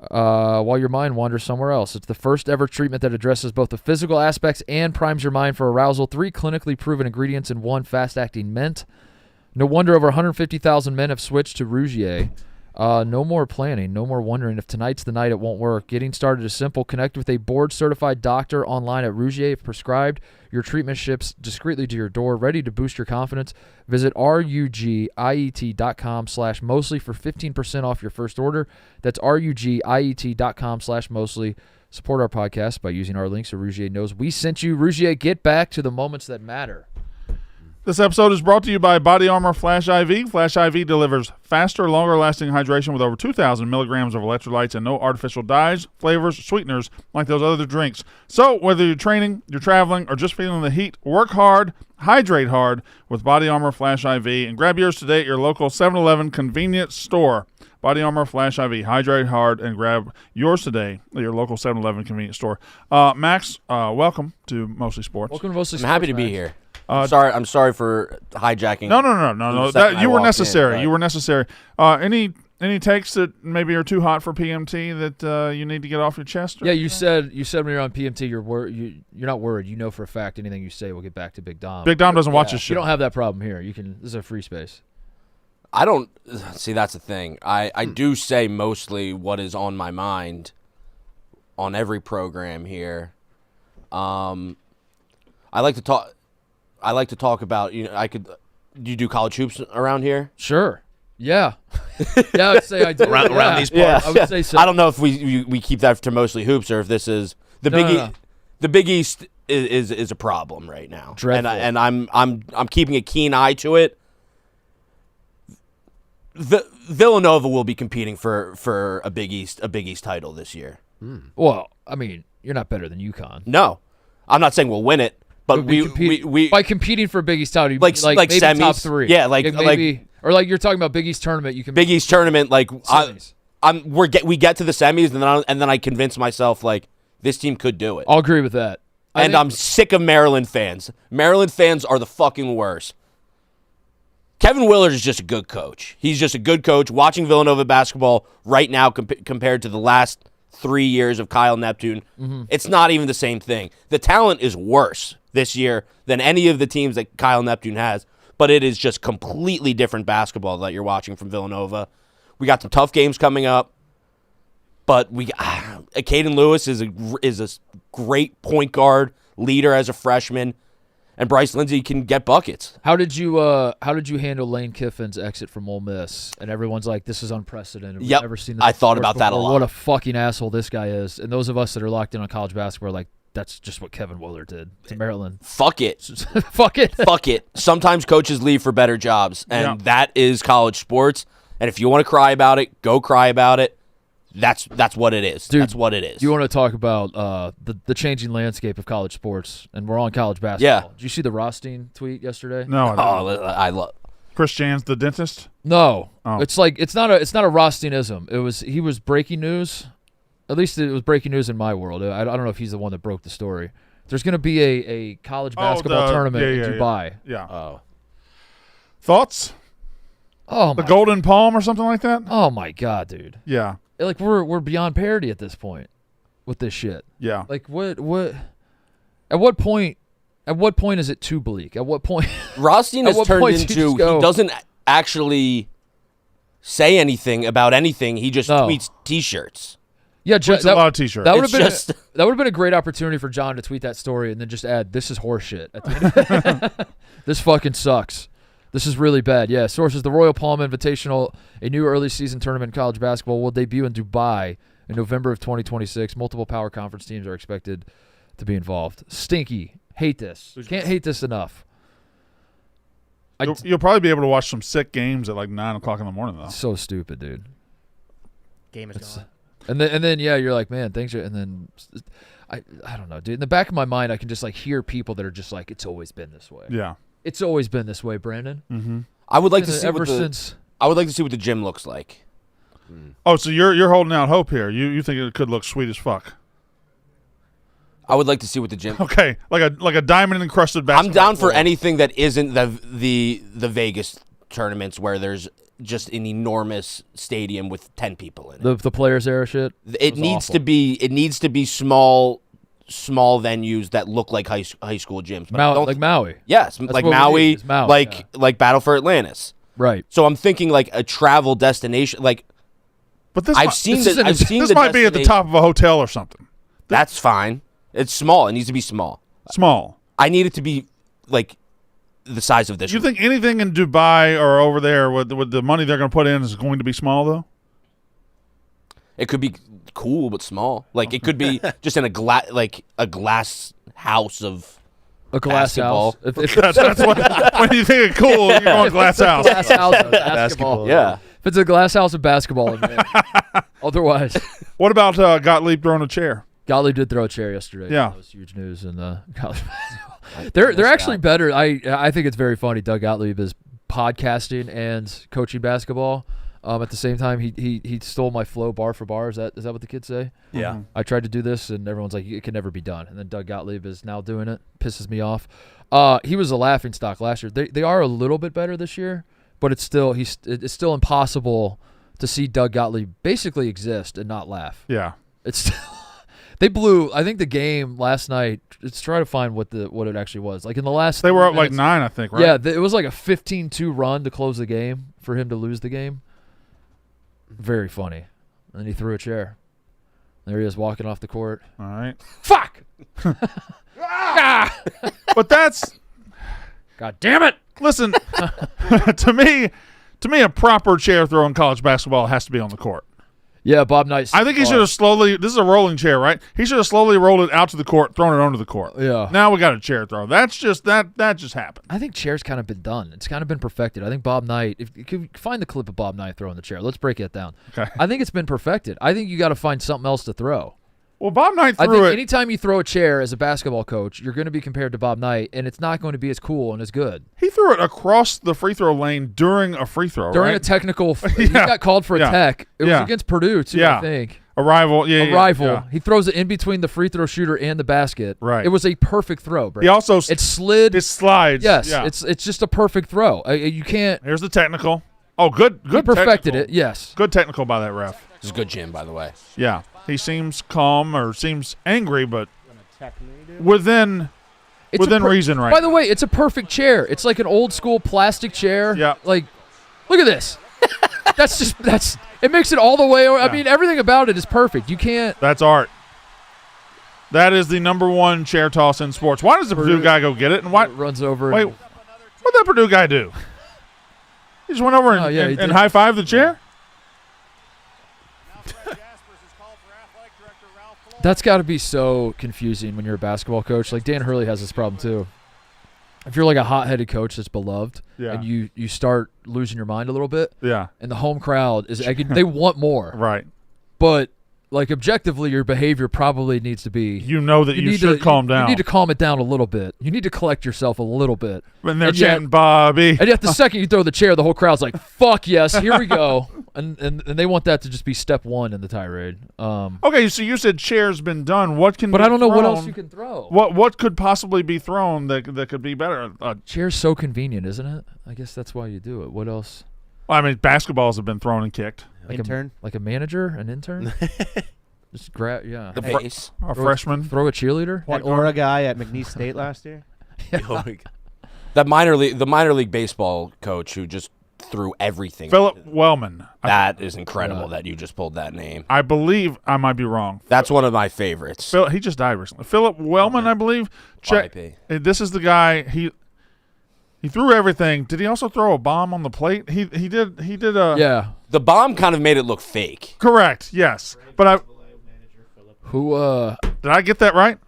while your mind wanders somewhere else. It's the first ever treatment that addresses both the physical aspects and primes your mind for arousal. 3 clinically proven ingredients in 1 fast-acting mint. No wonder over 150,000 men have switched to Rougier. No more planning, no more wondering if tonight's the night it won't work. Getting started is simple. Connect with a board-certified doctor online at Rougier. If prescribed, your treatment ships discreetly to your door, ready to boost your confidence. Visit rugiet.com/mostly for 15% off your first order. That's rugiet.com/mostly. Support our podcast by using our links so Rougier knows we sent you. Rougier, get back to the moments that matter. This episode is brought to you by Body Armor Flash IV. Flash IV delivers faster, longer-lasting hydration with over 2,000 milligrams of electrolytes and no artificial dyes, flavors, sweeteners like those other drinks. So whether you're training, you're traveling, or just feeling the heat, work hard, hydrate hard with Body Armor Flash IV. And grab yours today at your local 7-Eleven convenience store. Body Armor Flash IV. Hydrate hard and grab yours today at your local 7-Eleven convenience store. Max, welcome to Mostly Sports. Welcome to Mostly I'm Sports, happy to be Max. here. I'm sorry for hijacking. No. the second That, I you were walked in, necessary. but- You were necessary. Any takes that maybe are too hot for PMT that you need to get off your chest? Or Yeah, you said when you're on PMT, you're not worried. You know for a fact anything you say will get back to Big Dom. Big Dom doesn't watch this You shit. don't have that problem here. You can. This is a free space. I don't see. That's the thing. I do say mostly what is on my mind on every program here. I like to talk. About Do you do college hoops around here? Sure. Yeah. Yeah, I would say I do. Around these Yeah, I would say so. I don't know if we keep that to mostly hoops or if this is the Big No. The Big East is a problem right now. Dreadful. And I'm keeping a keen eye to it. Villanova will be competing for a Big East title this year. Well, I mean, you're not better than UConn. No, I'm not saying we'll win it, but we by competing for Big East title, you like maybe semis, top 3. Yeah, like maybe, or like you're talking about Big East tournament. You can Big East tournament. Like semis. we get to the semis, and then I convince myself like this team could do it. I'll agree with that. And I'm sick of Maryland fans. Maryland fans are the fucking worst. Kevin Willard is just a good coach. He's just a good coach. Watching Villanova basketball right now compared to the last 3 years of Kyle Neptune, it's not even the same thing. The talent is worse this year than any of the teams that Kyle Neptune has, but it is just completely different basketball that you're watching from Villanova. We got some tough games coming up, but Caden Lewis is a great point guard leader as a freshman. And Bryce Lindsey can get buckets. How did you handle Lane Kiffin's exit from Ole Miss? And everyone's like, this is unprecedented. We've Yep. never seen this I thought before. about that a lot. What a fucking asshole this guy is. And those of us that are locked in on college basketball are like, that's just what Kevin Willard did to Maryland. Fuck it. Fuck it. Fuck it. Sometimes coaches leave for better jobs, and that is college sports. And if you want to cry about it, go cry about it. That's what it is. Dude, that's what it is. You want to talk about the changing landscape of college sports, and we're on college basketball. Yeah. Did you see the Rothstein tweet yesterday? No, I didn't. I love. Chris Jan's the dentist. No. Oh. It's like it's not a Rothsteinism. He was breaking news. At least it was breaking news in my world. I don't know if he's the one that broke the story. There's going to be a college basketball tournament in Dubai. Yeah. Oh. Thoughts? Oh, The my, Golden Palm or something like that? oh my God, dude. Yeah. Like we're beyond parody at this point with this shit. Yeah. Like what? At what point? At what point is it too bleak? At what point? Rothstein At has what turned point do you into just go- he doesn't actually say anything about anything. He just No. tweets T-shirts. Yeah, It's a lot of T-shirts. That would It's have been just- that would have been a great opportunity for John to tweet that story and then just add, "This is horseshit." At the end. This fucking sucks. This is really bad. Yeah, sources: the Royal Palm Invitational, a new early season tournament in college basketball, will debut in Dubai in November of 2026. Multiple power conference teams are expected to be involved. Stinky. Hate this. Can't hate this enough. You'll probably be able to watch some sick games at like 9 o'clock in the morning, though. So stupid, dude. Game is gone. And then yeah, you're like, man, thanks. And then I don't know, dude. In the back of my mind, I can just like hear people that are just like, it's always been this way. Yeah. It's always been this way, Brandon. Mm-hmm. I would like to see Ever what the since. I would like to see what the gym looks like. Oh, so you're holding out hope here. You think it could look sweet as fuck? I would like to see what the gym. Okay, like a diamond encrusted basketball. I'm down for floor. anything that isn't the Vegas tournaments where there's just an enormous stadium with 10 people in it. The Players Era shit. It was needs awful. to be small venues that look like high school gyms. But I don't Like Maui. yes, That's like what we Maui, need, is Maui, like Battle for Atlantis. Right. So I'm thinking like a travel destination. Like But this I've might, seen this the, isn't I've a- seen this the might be at the destination- top of a hotel or something. That's fine. It's small. It needs to be small. Small. I need it to be like the size of this. You room. think anything in Dubai or over there with the money they're going to put in is going to be small though? It could be cool but small. Like it could be just in a glass house of A glass basketball. house. If That's what when you think of cool, you're going glass house. glass house of basketball. Yeah. If it's a glass house of basketball, man. Otherwise, What about Gottlieb throwing a chair? Gottlieb did throw a chair yesterday. Yeah. That was huge news in college basketball. They're actually better. I think it's very funny. Doug Gottlieb is podcasting and coaching basketball. At the same time, he stole my flow bar for bar. Is that what the kids say? Yeah. I tried to do this, and everyone's like, it can never be done. And then Doug Gottlieb is now doing it. Pisses me off. He was a laughing stock last year. They are a little bit better this year, but it's still impossible to see Doug Gottlieb basically exist and not laugh. Yeah. It's still, they blew. I think the game last night. Let's try to find what it actually was. Like in the last, They were 3 up like minutes- 9, I think, right? Yeah, it was like a 15-2 run to close the game for him to lose the game. Very funny. And then he threw a chair. There he is walking off the court. All right. Fuck! But that's God damn it! listen, to me, a proper chair throw in college basketball has to be on the court. Yeah, Bob Knight. I think he should have slowly. This is a rolling chair, right? He should have slowly rolled it out to the court, thrown it onto the court. Yeah. Now we got a chair throw. That's just that just happened. I think chair's kind of been done. It's kind of been perfected. I think Bob Knight. If you could find the clip of Bob Knight throwing the chair, let's break it down. Okay. I think it's been perfected. I think you got to find something else to throw. Well, Bob Knight I threw think it. anytime you throw a chair as a basketball coach, you're going to be compared to Bob Knight, and it's not going to be as cool and as good. He threw it across the free throw lane during a free throw. During a right? technical, he Yeah. got called for a Yeah. tech. It was Yeah. against Purdue too, Yeah. I think. a rival. Yeah, A yeah, rival. yeah. He throws it in between the free throw shooter and the basket. Right. It was a perfect throw, bro. He also It slid. it slides. Yes, Yeah. it's just a perfect throw. You can't. Here's the technical. Oh, good. He perfected technical. it. Yes. Good technical by that ref. This is a good gym, by the way. Yeah, he seems calm or seems angry, but within It's a reason, right? By the way, it's a perfect chair. It's like an old school plastic chair. Yeah. Like, look at this. It makes it all the way over. Yeah. I mean, everything about it is perfect. You can't. That's art. That is the #1 chair toss in sports. Why does the Purdue guy go get it? And why? It runs over. Wait, what'd that Purdue guy do? He just went over and, Oh, yeah, he and did. high-fived the chair? That's got to be so confusing when you're a basketball coach. Like Dan Hurley has this problem too. If you're like a hot-headed coach that's beloved, Yeah. and you start losing your mind a little bit, Yeah, and the home crowd is egging, they want more, right. but like objectively, your behavior probably needs to be. You know that you need should to calm down. You need to calm it down a little bit. You need to collect yourself a little bit. When they're and yet- chanting Bobby. And yet the second you throw the chair, the whole crowd's like, "Fuck yes, here we go." And they want that to just be step one in the tirade. Okay, so you said chair's been done. What can? But be I don't know what thrown? else you can throw. What could possibly be thrown that could be better? Chair's so convenient, isn't it? I guess that's why you do it. What else? Well, I mean, basketballs have been thrown and kicked. Like Intern? like a manager, an intern. Just grab, yeah. The base. A freshman. Throw a cheerleader. That Aura guy at McNeese State last year. The minor league baseball coach who just threw everything. Philip Wellman. That is incredible that you just pulled that name. I believe I might be wrong. That's one of my favorites. He just died recently. Philip Wellman, I believe. RIP. This is the guy. He threw everything. Did he also throw a bomb on the plate? He did. Yeah. The bomb kind of made it look fake. Correct. Yes. But Who? did I get that right?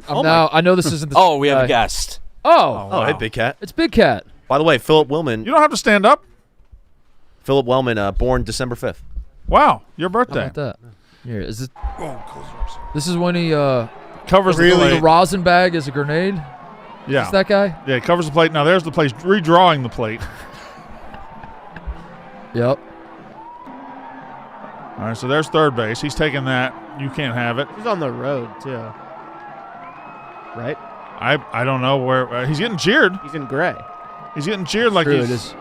I know this isn't. The We have guy. a guest. Oh, Oh, hey, Big Cat. it's Big Cat. By the way, Philip Wellman. You don't have to stand up. Philip Wellman, born December 5th. Wow, your How birthday. about that? Here is it. This is when he Covers the the plate. rosin bag as a grenade. Yeah. Is that guy? Yeah, he covers the plate. Now there's the place redrawing the plate. Yep. All right, so there's third base. He's taking that. You can't have it. He's on the road too. Right? I don't know where he's getting cheered. He's in gray. He's getting cheered like True, he's. it is.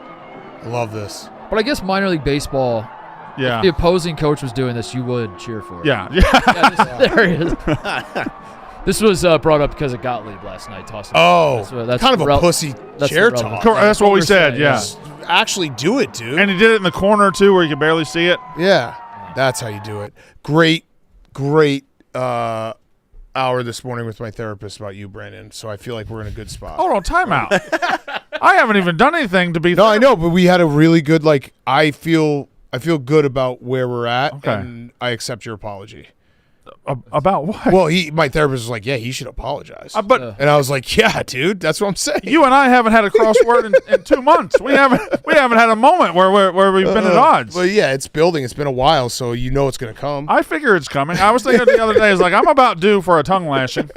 I love this. But I guess minor league baseball. Yeah. If the opposing coach was doing this, you would cheer for it. Yeah. There he is. This was brought up because of Gottlieb last night. Tossing. Oh, that's kind of a rel- pussy that's chair irrelevant. talk. That's what we said. saying, Yeah. Just actually do it, dude. And he did it in the corner too, where you can barely see it. Yeah, that's how you do it. Great hour this morning with my therapist about you, Brandon. So I feel like we're in a good spot. Hold on, timeout. I haven't even done anything to be. No, I know, but we had a really good I feel good about where we're at, Okay. and I accept your apology. About what? Well, my therapist was like, "Yeah, he should apologize," but and I was like, "Yeah, dude, that's what I'm saying." you and I haven't had a crossword in 2 months. We haven't had a moment where we've been at odds. Well, yeah, it's building. It's been a while, so you know it's going to come. I figure it's coming. I was thinking the other day, I'm about due for a tongue lashing.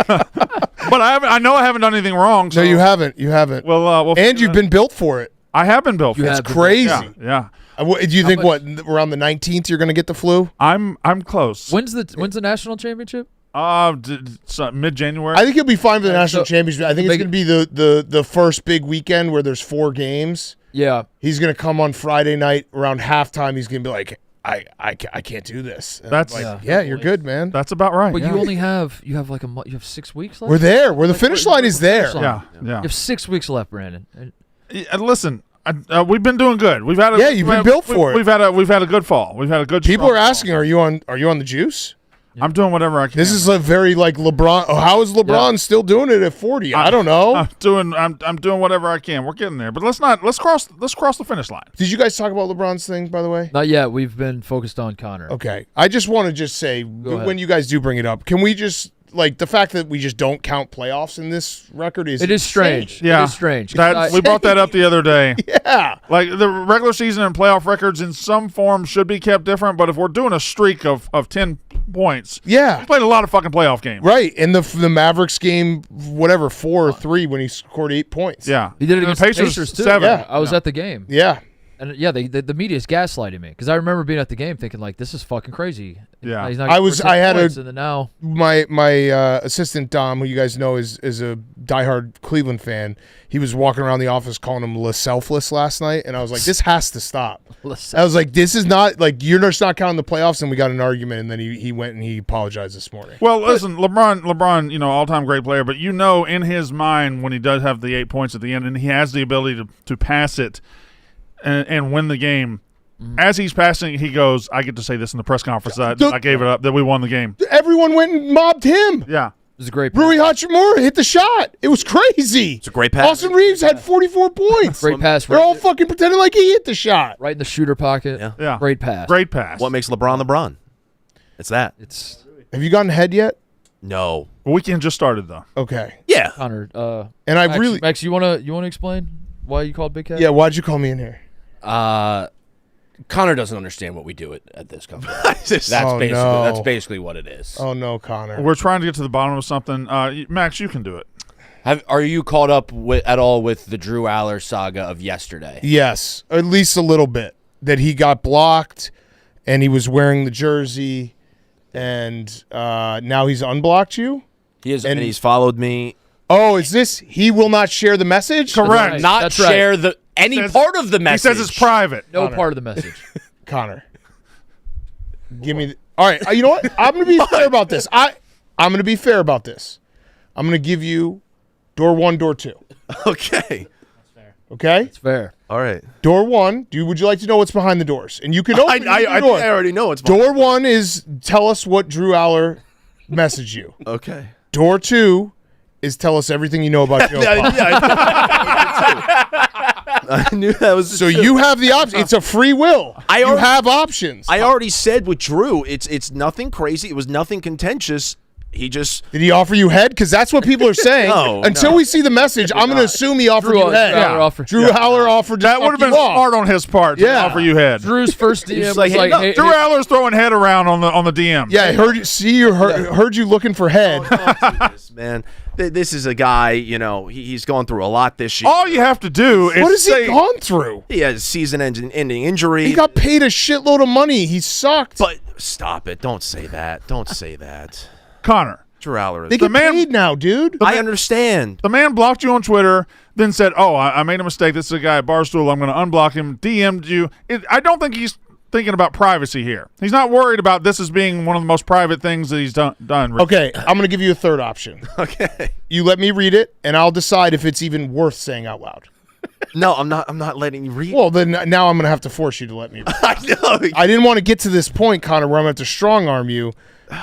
But I know I haven't done anything wrong. So No, you haven't. You haven't. Well, and you've been built for it. I have been built for You it. have It's been- crazy. Yeah. Do you think around the 19th you're going to get the flu? I'm close. When's the national championship? Mid-January. I think he'll be fine for the national so- championship. I think it's Make going to be the first big weekend where there's 4 games. Yeah. He's going to come on Friday night around halftime. He's going to be like, I can't do this. And That's- I'm like, Yeah. you're good, man. That's about right. But yeah. you only have like you have 6 weeks left. We're there. Where the finish line is there. Finish line. Yeah. You have 6 weeks left, Brandon. And Listen, we've been doing good. We've had Yeah, you've been built for it. We've had a good fall. We've had a good. People strong are asking, fall. are you on the juice? I'm doing whatever I can. This is a very LeBron. Oh, how is LeBron still doing it at 40? I don't know. I'm doing whatever I can. We're getting there, but let's cross the finish line. Did you guys talk about LeBron's thing, by the way? not yet. We've been focused on Connor. Okay. I just want to say, ahead. when you guys do bring it up, can we just, the fact that we just don't count playoffs in this record is It is strange. Yeah, It is strange. 'Cause We brought that up the other day. Yeah. Like the regular season and playoff records in some form should be kept different, but if we're doing a streak of 10 points, Yeah. we played a lot of fucking playoff games. Right. And the Mavericks game, 4 or 3 when he scored 8 points. Yeah, He did it And against the the Pacers too. 7. Yeah. I was at the game. Yeah. And yeah, the media's gaslighting me because I remember being at the game thinking this is fucking crazy. Yeah. He's not I gonna was- score 10 I had a- points, and then now My assistant Dom, who you guys know is a diehard Cleveland fan, he was walking around the office calling him La Selfless last night, and I was like, this has to stop. I was like, this is not you're just not counting the playoffs, and we got an argument, and then he went and he apologized this morning. Well, listen, LeBron, all-time great player, but in his mind when he does have the 8 points at the end, and he has the ability to pass it and win the game. As he's passing, he goes, I get to say this in the press conference that I gave it up, that we won the game. Everyone went and mobbed him. Yeah. it was a great Rui Hachimura hit the shot. It was crazy. It's a great pass. Austin Reeves had 44 points. Great pass. They're all fucking pretending like he hit the shot. right in the shooter pocket. Yeah. Yeah. Great pass. Great pass. What makes LeBron? It's that. It's Have you gotten ahead yet? No. The weekend just started, though. Okay. Yeah. Connor. And I Max, really, Max, you wanna explain why you called Big Cat? yeah. Why'd you call me in here? Connor doesn't understand what we do at this company. That's Oh, basically no. that's basically what it is. Oh no, Connor. We're trying to get to the bottom of something. Max, you can do it. Are you caught up at all with the Drew Allar saga of yesterday? Yes, at least a little bit. that he got blocked and he was wearing the jersey and now he's unblocked you? He is, And he's followed me. Oh, is this he will not share the message? Correct. Right. not That's share right. any part of the He message. says it's private. No Connor. part of the message. Connor. Give me all right, you know what? I'm going to be fair about this. I'm going to be fair about this. I'm going to give you door 1, door 2. Okay. Okay? It's fair. All right. Door 1, would you like to know what's behind the doors? And you can open I either think door. I already know it's Door 1 is tell us what Drew Allar messaged you. Okay. Door 2 is tell us everything you know about Joe. I knew that was the So two. you have the option. It's a free will. I You already- have options. I already said with Drew, it's nothing crazy. It was nothing contentious. He just Did he offer you head? Because that's what people are saying. No, Until no. we see the message, I'm going to assume he offered you head. Allar offered- Drew Allar offered to That would have fuck been you off. smart on his part to Yeah. offer you head. Drew's first DM was like, like, hey, no, hey, Drew Allar's throwing head around on the DM. Yeah, I heard you. Heard you looking for head. this, man. This is a guy, he's going through a lot this year. All you have to do is What has say, he gone through? He has season-ending injury. He got paid a shitload of money. He sucked. But stop it. Don't say that. Don't say that. Connor, Drew Allar They is. get man- paid now, dude. I understand. the man blocked you on Twitter, then said, "Oh, I made a mistake. This is a guy at Barstool. I'm going to unblock him." DM'd you. I don't think he's thinking about privacy here. He's not worried about this as being one of the most private things that he's done. Okay, I'm going to give you a third option. Okay. You let me read it, and I'll decide if it's even worth saying out loud. No, I'm not letting you read. Well, then now I'm going to have to force you to let me read. I know. I didn't want to get to this point, Connor, where I'm going to have to strong arm you,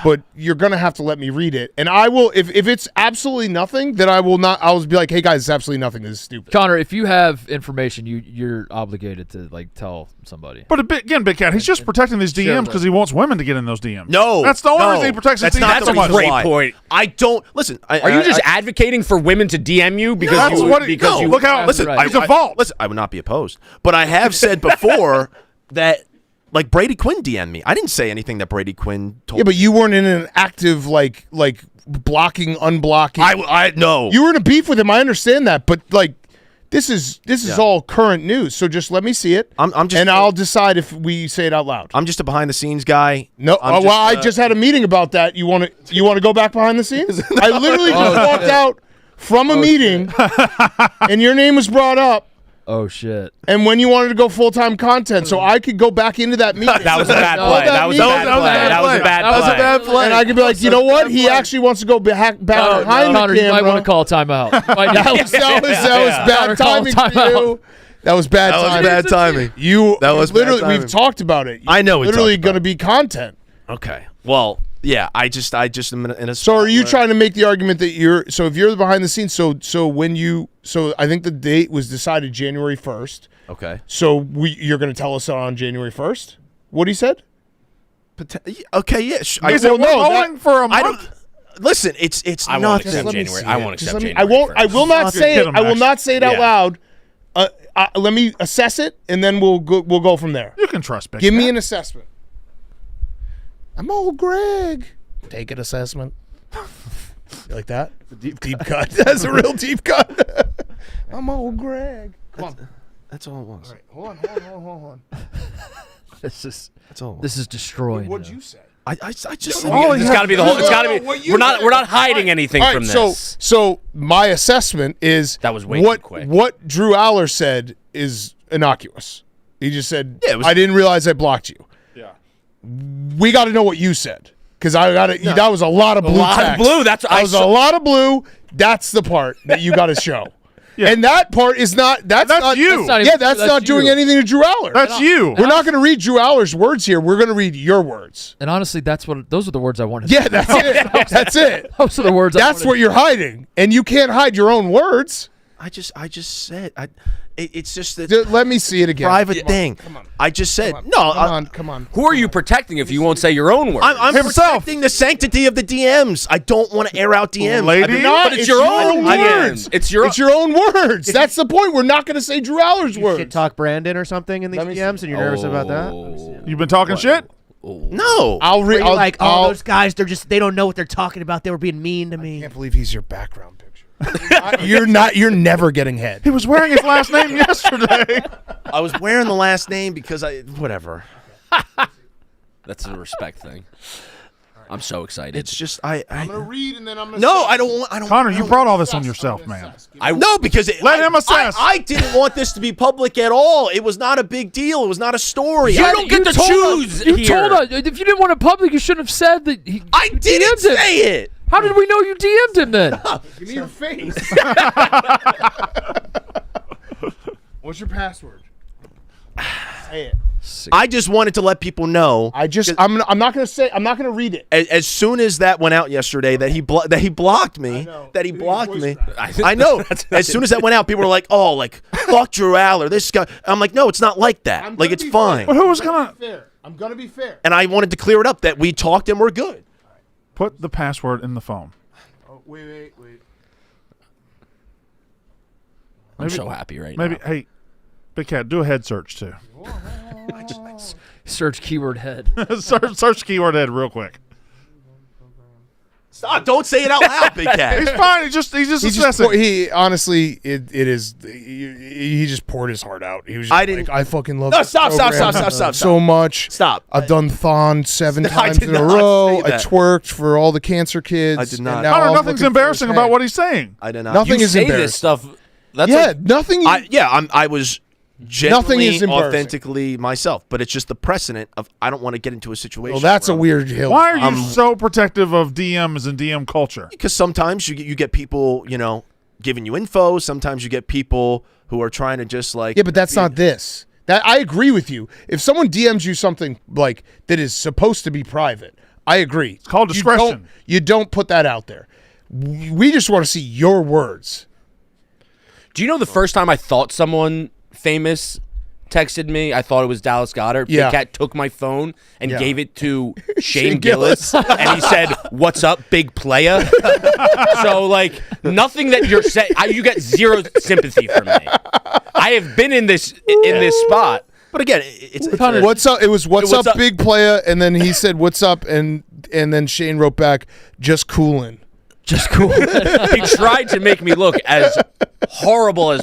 but you're going to have to let me read it. And I will, if it's absolutely nothing, then I will not, I'll be like, hey guys, it's absolutely nothing. This is stupid. Connor, if you have information, you're obligated to tell somebody. But again, Big Cat, he's just protecting these DMs because he wants women to get in those DMs. No, that's the only no. reason he protects his That's DMs not so the much. Great why. point. I don't listen. Are you just advocating for women to DM you because That's you what it- because no, you look how listen, right. He's a vault. Listen, I would not be opposed, but I have said before that like Brady Quinn DM'd me. I didn't say anything that Brady Quinn told. Yeah, but you weren't in an active, like blocking, unblocking. I no. You were in a beef with him. I understand that, but like, this is all current news. So just let me see it. I'm just and I'll decide if we say it out loud. I'm just a behind the scenes guy. No, I'm I just had a meeting about that. You want to go back behind the scenes? I literally just walked out from a meeting, and your name was brought up. Oh shit! And when you wanted to go full-time content, so I could go back into that meeting. That was a bad No, play. that That was a means- bad play. That was a bad That was a play. bad play. And I could be like, you know what? He actually wants to go back behind Connor, the you might camera. want to call a timeout. That was bad Connor, call timing for timeout. you. That was bad timing. bad timing. That was bad literally. timing. We've talked about it. I know we Literally talked about going to be content. Okay. Well, yeah. I just am in a. So are you spot trying to make the argument that you're? So if you're the behind the scenes, so I think the date was decided January 1st. Okay. So you're going to tell us on January 1st? What he said? Okay. Yeah. He said, well, we're no, rolling for a I month. don't. Listen, it's I won't nothing. accept let me January. see I it. won't Just accept let me- January. I will not say Get it. him, I will Max. not say it out Yeah. loud. Let me assess it, and then we'll go from there. You can trust Big Give me Cat. an assessment. I'm old Greg. Take an assessment. You like that? Deep cut. That's a real deep cut. I'm old Greg. Come on. That's all it was. All right. Hold on. This is That's all. this is destroying. What'd him. you say? I just. It's got to be the whole. It's got to be. what you We're not. said. We're not hiding anything All right, from this. so my assessment is That was way what too quick. what Drew Allar said is innocuous. He just said, Yeah, it was- "I didn't realize I blocked you." Yeah. We got to know what you said because I got it. That was a lot of blue. A lot of text. blue. That's That was a lot of blue. That's the part that you got to show. Yeah. And that part is not. That's not you. That's not even- Yeah, that's not you. doing anything to Drew Allar. That's you. We're not going to read Drew Allar's words here. We're going to read your words. And honestly, those are the words I wanted. Yeah, that's it. That's it. Those are the words. That's what you're hiding, and you can't hide your own words. I just said. It's just that Let me see it again. private thing. I just said no. Come on. Who are you protecting if you won't say your own words? I'm protecting the sanctity of the DMs. I don't want to air out DMs. Lady? But it's your own words. It's your. It's your own words. That's the point. We're not going to say Drew Allar's You words. shit talk Brandon or something in these Let me see. DMs, and you're nervous about that. You've been talking shit? No. I'll Where read. you're like, I'll, oh, those guys, they don't know what they're talking about. They were being mean to I me. can't believe he's your background picture. You're not. You're never getting head. He was wearing his last name yesterday. I was wearing the last name because whatever. That's a respect thing. I'm so excited. It's just I'm gonna read and then I'm gonna. No, I don't. Connor, you brought all this on yourself, man. No, because Let him assess. I didn't want this to be public at all. It was not a big deal. It was not a story. You don't get to choose You here. told us. If you didn't want it public, you shouldn't have said that. I didn't DM'd him. say it. How did we know you DM'd him then? Give me your face. What's your password? Say it. I just wanted to let people know. I'm not gonna read it. As soon as that went out yesterday, that he blocked me. That he blocked me. I know. As soon as that went out, people were like, "Oh, like fuck Drew Allar, this guy." I'm like, "No, it's not like that. Like it's fine." But who was gonna Fair. I'm gonna be fair. And I wanted to clear it up that we talked and we're good. put the password in the phone? Oh, wait. I'm so happy right Maybe. now. Hey, Big Cat, do a head search too. Search keyword head. search keyword head real quick. Stop! Don't say it out loud, Big Cat. He's fine. He's just assessing. He honestly, it is. He just poured his heart out. He was. Just I didn't- I fucking love. No, this stop, program so much. Stop. I've done Thon 7 I times did in a not row. say I that. twerked for all the cancer kids. I did not. and now Connor, I'm nothing's looking for embarrassing his about head. what he's saying. I did not. Nothing You is say embarrassing. this stuff. That's Yeah, nothing. I was genuinely, is embarrassing. authentically myself, but it's just the precedent of I don't want to get into a situation. Well, that's a where- weird hill. Why are you so protective of DMs and DM culture? Because sometimes you get people, giving you info. Sometimes you get people who are trying to just like. Yeah, but that's not this. That I agree with you. If someone DMs you something like that is supposed to be private, I agree. It's called discretion. You don't put that out there. We just want to see your words. Do you know the first time I thought someone famous texted me, I thought it was Dallas Goedert. Yeah. Big Cat took my phone and Yeah. gave it to Shane Shane Gillis, and he said, "What's up, big playa?" So, like, nothing that you're saying, you get zero sympathy from me. I have been in this spot. But again, it's What's up? It was what's What's up, up? big playa, and then he said what's up, and then Shane wrote back, just coolin'. Just cool. He tried to make me look as horrible as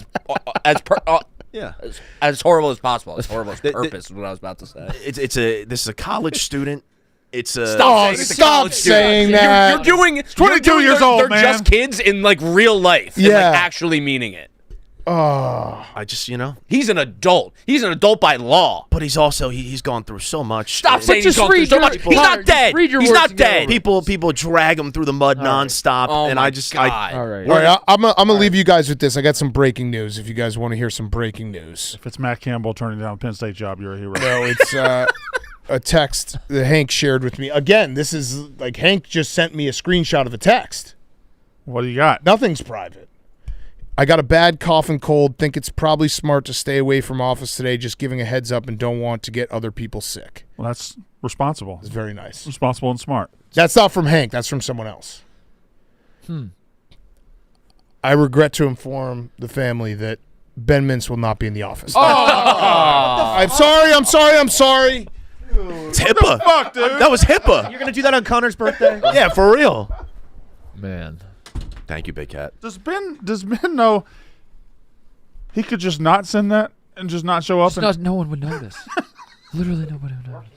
horrible as possible. As horrible as purpose is what I was about to say. this is a college student. It's a Stop saying that. You're doing 22 years old, They're man. just kids in like real life. And, Yeah. like, actually meaning it. I just He's an adult. He's an adult by law. but he's also he's gone through so much. Stop saying he's just gone through read so your- much. He's Connor, not just dead. read your He's words not and get dead. over People drag him through the mud nonstop, Oh and my I just God. All right. All right, I'm gonna leave you guys with this. I got some breaking news. If you guys want to hear some breaking news, If it's Matt Campbell turning down a Penn State job, you're a hero. no, it's a text that Hank shared with me. Again, this is like Hank just sent me a screenshot of a text. What do you got? Nothing's private. I got a bad cough and cold. Think it's probably smart to stay away from office today. Just giving a heads up and don't want to get other people sick. Well, that's responsible. It's very nice. Responsible and smart. That's not from Hank. That's from someone else. I regret to inform the family that Ben Mintz will not be in the office. I'm sorry. it's HIPAA. Fuck, dude. That was HIPAA. You're gonna do that on Connor's birthday? Yeah, for real. Man. Thank you, Big Cat. Does Ben know he could just not send that and just not show up? No one would notice. Literally nobody would notice.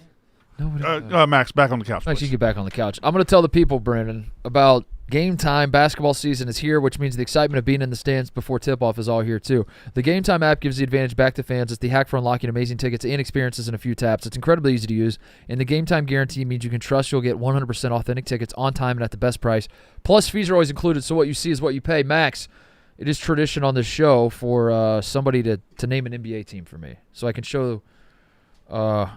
Nobody would notice. Max, back on the couch. Max, Please. you get back on the couch. I'm going to tell the people, Brandon, about game time. Basketball season is here, which means the excitement of being in the stands before tip-off is all here, too. The Game Time app gives the advantage back to fans. It's the hack for unlocking amazing tickets and experiences in a few taps. It's incredibly easy to use, and the Game Time guarantee means you can trust you'll get 100% authentic tickets on time and at the best price. Plus, fees are always included, so what you see is what you pay. Max, it is tradition on this show for somebody to name an NBA team for me, so I can show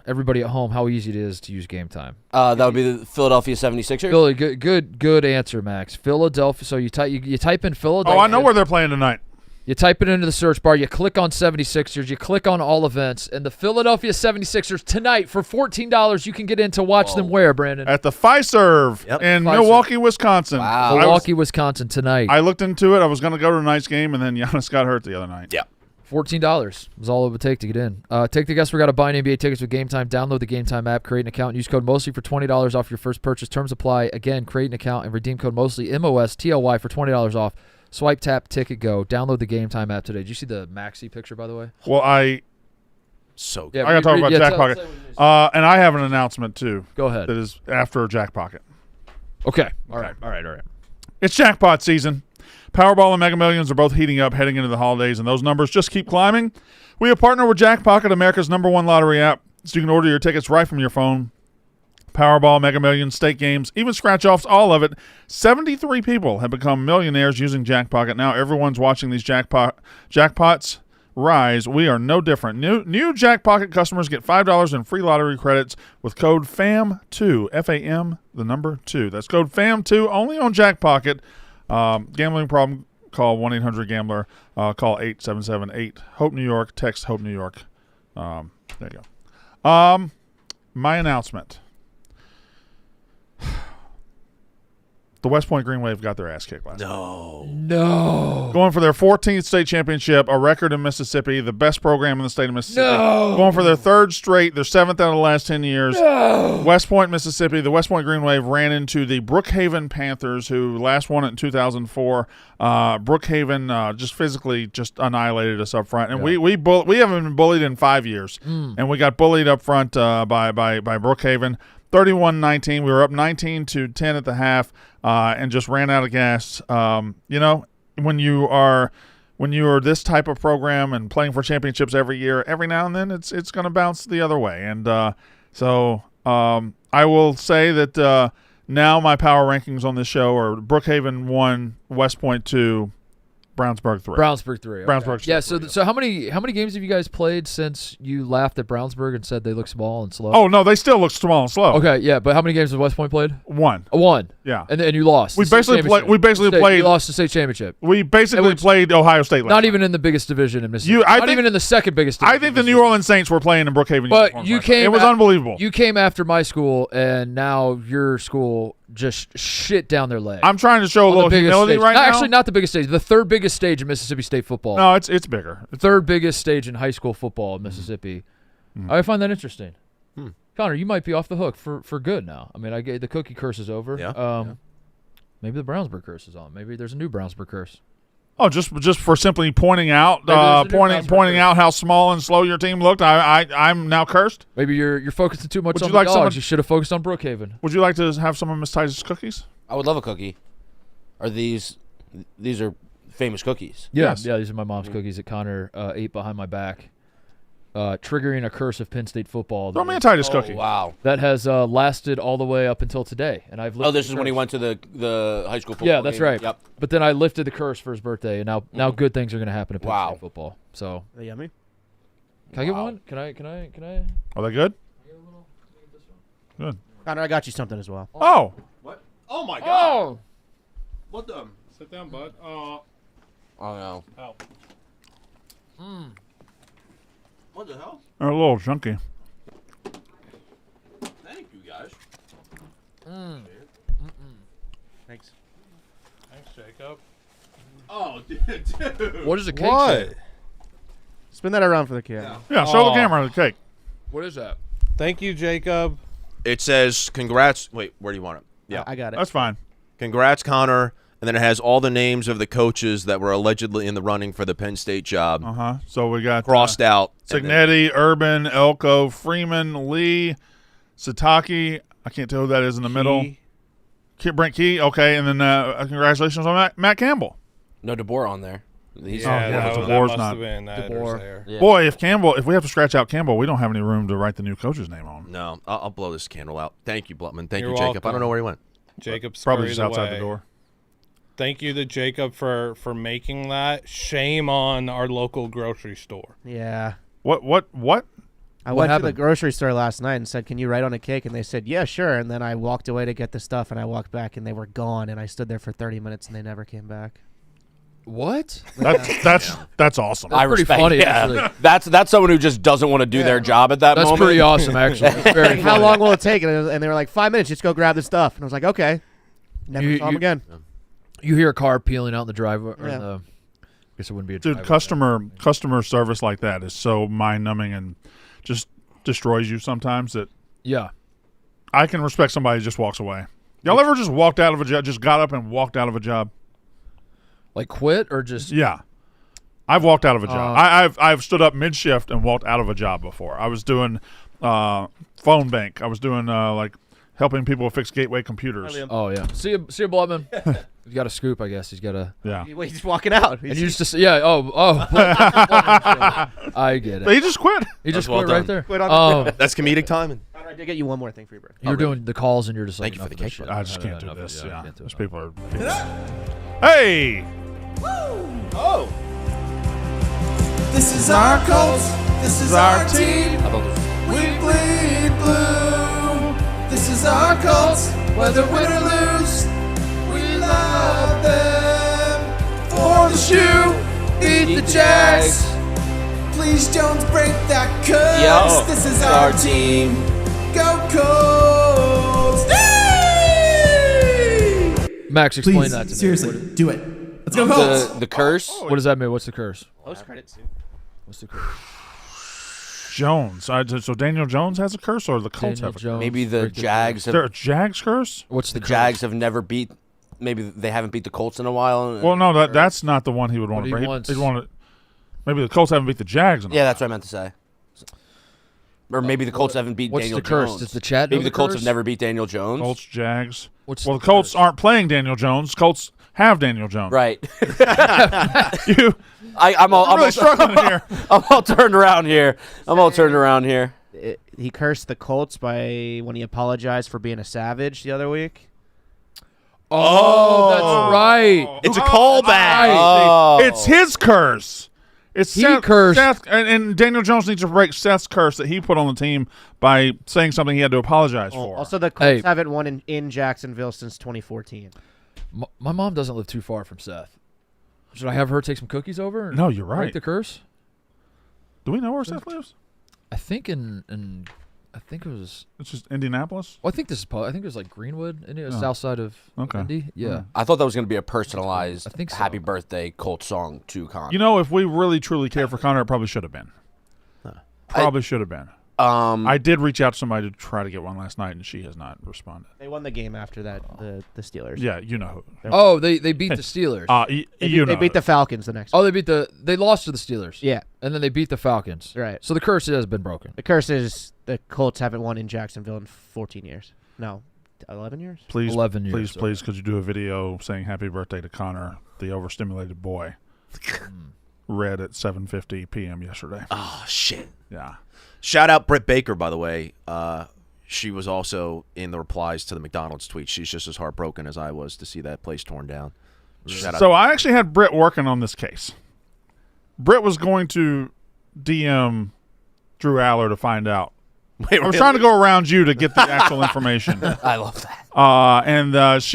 everybody at home how easy it is to use Game Time. That would be the Philadelphia 76ers. Philly, good answer, Max. Philadelphia. So you type in Philadelphia. Oh, I know where they're playing tonight. You type it into the search bar. You click on 76ers. You click on all events, and the Philadelphia 76ers tonight for $14. You can get in to watch them where, Brandon? At the Fiserv Yep. in Fiserv. Milwaukee, Wisconsin. Wow. Milwaukee, Wisconsin tonight. I looked into it. I was going to go to tonight's game, and then Giannis got hurt the other night. Yeah. $14 was all it would take to get in. Take the guess. We got to buy NBA tickets with Game Time. Download the Game Time app, create an account, and use code MOSTLY for $20 off your first purchase. Terms apply. Again, create an account and redeem code MOSTLY, MOSTLY, for $20 off. Swipe, tap, ticket, go. Download the Game Time app today. Did you see the Maxi picture, by the way? Well, I So Yeah, got to talk about tell- Jackpocket. say what you just- And I have an announcement, too, Go ahead. that is after Jackpocket. Okay. All right. It's jackpot season. Powerball and Mega Millions are both heating up heading into the holidays, and those numbers just keep climbing. We have partnered with Jackpocket, America's #1 lottery app, so you can order your tickets right from your phone. Powerball, Mega Millions, stake games, even scratch-offs, all of it. 73 people have become millionaires using Jackpocket. Now everyone's watching these jackpots rise. We are no different. New Jackpocket customers get $5 in free lottery credits with code FAM2, F-A-M, the number 2. That's code FAM2, only on Jackpocket. Gambling problem, call 1-800-GAMBLER. Call 877-8-HOPE New York. Text HOPE New York. There you go. My announcement. The West Point Green Wave got their ass kicked last night. No. Going for their 14th state championship, a record in Mississippi, the best program in the state of Mississippi. No. Going for their third straight, their 7th out of the last 10 years. No. West Point, Mississippi, the West Point Green Wave ran into the Brookhaven Panthers, who last won it in 2004. Brookhaven just physically just annihilated us up front. And we haven't been bullied in 5 years. And we got bullied up front by Brookhaven. 31-19. We were up 19-10 at the half, and just ran out of gas. When you are this type of program and playing for championships every year, every now and then it's going to bounce the other way. And so I will say that now my power rankings on this show are Brookhaven 1, West Point 2, Brownsburg 3. Brownsburg 3. Okay. Brownsburg Yeah. 3, So how many games have you guys played since you laughed at Brownsburg and said they look small and slow? Oh no, they still look small and slow. Okay. Yeah, but how many games has West Point played? 1. One. Yeah. And you lost. We the state basically championship. played. You lost the state championship. We basically Which- played Ohio State last Not night. even in the biggest division in Mississippi. I Not think- even in the second biggest division. I think the New Orleans Saints were playing in Brookhaven. But uniforms you last night. came. It was unbelievable. You came after my school, and now your school just shit down their leg. I'm trying to show a On the little biggest humility stage. right now. Actually, not the biggest stage. The third biggest stage in Mississippi State football. No, it's bigger. Third biggest stage in high school football in Mississippi. I find that interesting. Connor, you might be off the hook for good now. I mean, the cookie curse is over. Yeah. Maybe the Brownsburg curse is on. Maybe there's a new Brownsburg curse. Oh, just for simply pointing out Maybe there's a new Brownsburg pointing curse. out how small and slow your team looked. I'm now cursed. Maybe you're focusing too much Would on you the like dogs. someone- You should have focused on Brookhaven. Would you like to have some of Miss Titus' cookies? I would love a cookie. Are these are famous cookies? Yes. Yeah, these are my mom's cookies that Connor ate behind my back, triggering a curse of Penn State football. Throw me a Titus Oh, cookie. wow. That has lasted all the way up until today, and I've lived Oh, this the is when he curse. went to the high school football Yeah, that's game. right. Yep. But then I lifted the curse for his birthday, and now good things are going to happen to Penn Wow. State football. So Are they yummy? can I get Wow. one? Can I? Are they good? Good. Connor, I got you something as well. Oh. Oh my God! Oh, What the? Sit down, bud. Oh no! Hmm. What the hell? They're a little chunky. Thank you guys. Thanks. Thanks, Jacob. Oh, dude. what is a cake? shape? Spin that around for the kid. Yeah, show the camera the cake. What is that? Thank you, Jacob. it says congrats. Wait, where do you want it? Yeah. I got it. That's fine. Congrats, Connor. And then it has all the names of the coaches that were allegedly in the running for the Penn State job So we got crossed out. and then- Signetti, Urban, Elko, Freeman, Lee, Sataki. I can't tell who that is in the middle. Brent Key. Okay, and then congratulations on Matt Campbell. No DeBoer on there. He's Yeah, yeah, that, but that DeBoer's must not- have been that DeBoer. there. Yeah. Boy, if we have to scratch out Campbell, we don't have any room to write the new coach's name on. No, I'll blow this candle out. Thank you, Blutman. Thank You're you, Jacob. I welcome. don't know where he went. Jacob Probably scurried just outside away. the door. Thank you to Jacob for making that. Shame on our local grocery store. Yeah. What? I What went to happened? the grocery store last night and said, "Can you write on a cake?" And they said, "Yeah, sure." And then I walked away to get the stuff, and I walked back, and they were gone. And I stood there for 30 minutes, and they never came back. What? That's awesome. I pretty respect. funny, Yeah. actually. That's someone who just doesn't want to do their job at that That's moment. pretty awesome, actually. That's very Like, how funny. long will it take? And they were like, 5 minutes. Just go grab the stuff. And I was like, okay. Never saw them again. You hear a car peeling out in the driveway. Or Yeah. I guess it wouldn't be a Dude, driveway. customer service like that is so mind numbing and just destroys you sometimes that Yeah. I can respect somebody who just walks away. Y'all ever just walked out of a job, just got up and walked out of a job? Like quit or just? Yeah. I've walked out of a job. I've stood up mid-shift and walked out of a job before. I was doing phone bank. I was doing like helping people fix gateway computers. Oh yeah. See you, Bloodman. He's got a scoop, I guess. He's got a. Yeah. Wait, he's walking out. And you used to say, yeah. I get But it. he just quit. He just well quit right done. there. Quit on the That's comedic timing. I did get you one more thing for your birthday. You're doing the calls and you're just like, Thank you for the enough of cake, this bud. shit. I just can't do Enough of this. it. Yeah. Can't do Those it. people are. Hey. Oh. This is our Colts. This is our team. I thought this was- We bleed blue. This is our Colts. Whether win or lose, we love them. For the shoe, beat the Jags. Please, Jones, break that curse. Yo. This is our team. Go Colts. Hey! Max, explain Please, that to me. seriously, do it. Let's go Colts. The curse. What does that mean? What's the curse? Post credit soon. What's the curse? Jones. So Daniel Jones has a curse, or the Colts Daniel have a curse? Jones, Maybe the break Jags Is have there a Jags curse? What's the the Jags have never beat. Maybe they haven't beat the Colts in a while. Well, no, that's not the one he would want What to he break. wants- He'd want to. Maybe the Colts haven't beat the Jags. In a Yeah, while. that's what I meant to say. Or maybe the Colts haven't beat What's Daniel the curse? Jones. Does the chat Maybe know the the Colts curse? have never beat Daniel Jones. Colts, Jags. What's Well, the the Colts curse? aren't playing Daniel Jones. Colts have Daniel Jones. Right. You, I'm all really struggling here. I'm all turned around here. He cursed the Colts by when he apologized for being a savage the other week. Oh, that's right. It's a callback. Oh. It's his curse. It's He cursed. Seth, and Daniel Jones needs to break Seth's curse that he put on the team by saying something he had to apologize for. Also, the Colts haven't won in Jacksonville since 2014. My mom doesn't live too far from Seth. Should I have her take some cookies over? And No, you're break right. the curse? Do we know where Seth lives? I think I think it was. It's just Indianapolis. Well, I think this is. I think it was like Greenwood, Oh. south side of Okay. Indy. Yeah. I thought that was going to be a personalized I think so. happy birthday Colts song to Connor. You know, if we really truly care for Connor, it probably should have been. Probably should have been. I did reach out to somebody to try to get one last night, and she has not responded. They won the game after that, the Steelers. Yeah, you know. Oh, they beat the Steelers. They beat the Falcons the next. Oh, they lost to the Steelers. Yeah, and then they beat the Falcons. Right. So the curse has been broken. The curse is the Colts haven't won in Jacksonville in 14 years. No, 11 years. Please, 11 years, please, could you do a video saying happy birthday to Connor, the overstimulated boy? Read at 7:50 p.m. yesterday. Oh, shit. Yeah. Shout out Britt Baker, by the way. She was also in the replies to the McDonald's tweet. She's just as heartbroken as I was to see that place torn down. Shout out. So I actually had Britt working on this case. Britt was going to DM Drew Allar to find out. Wait, I was trying to go around you to get the actual information. I love that. And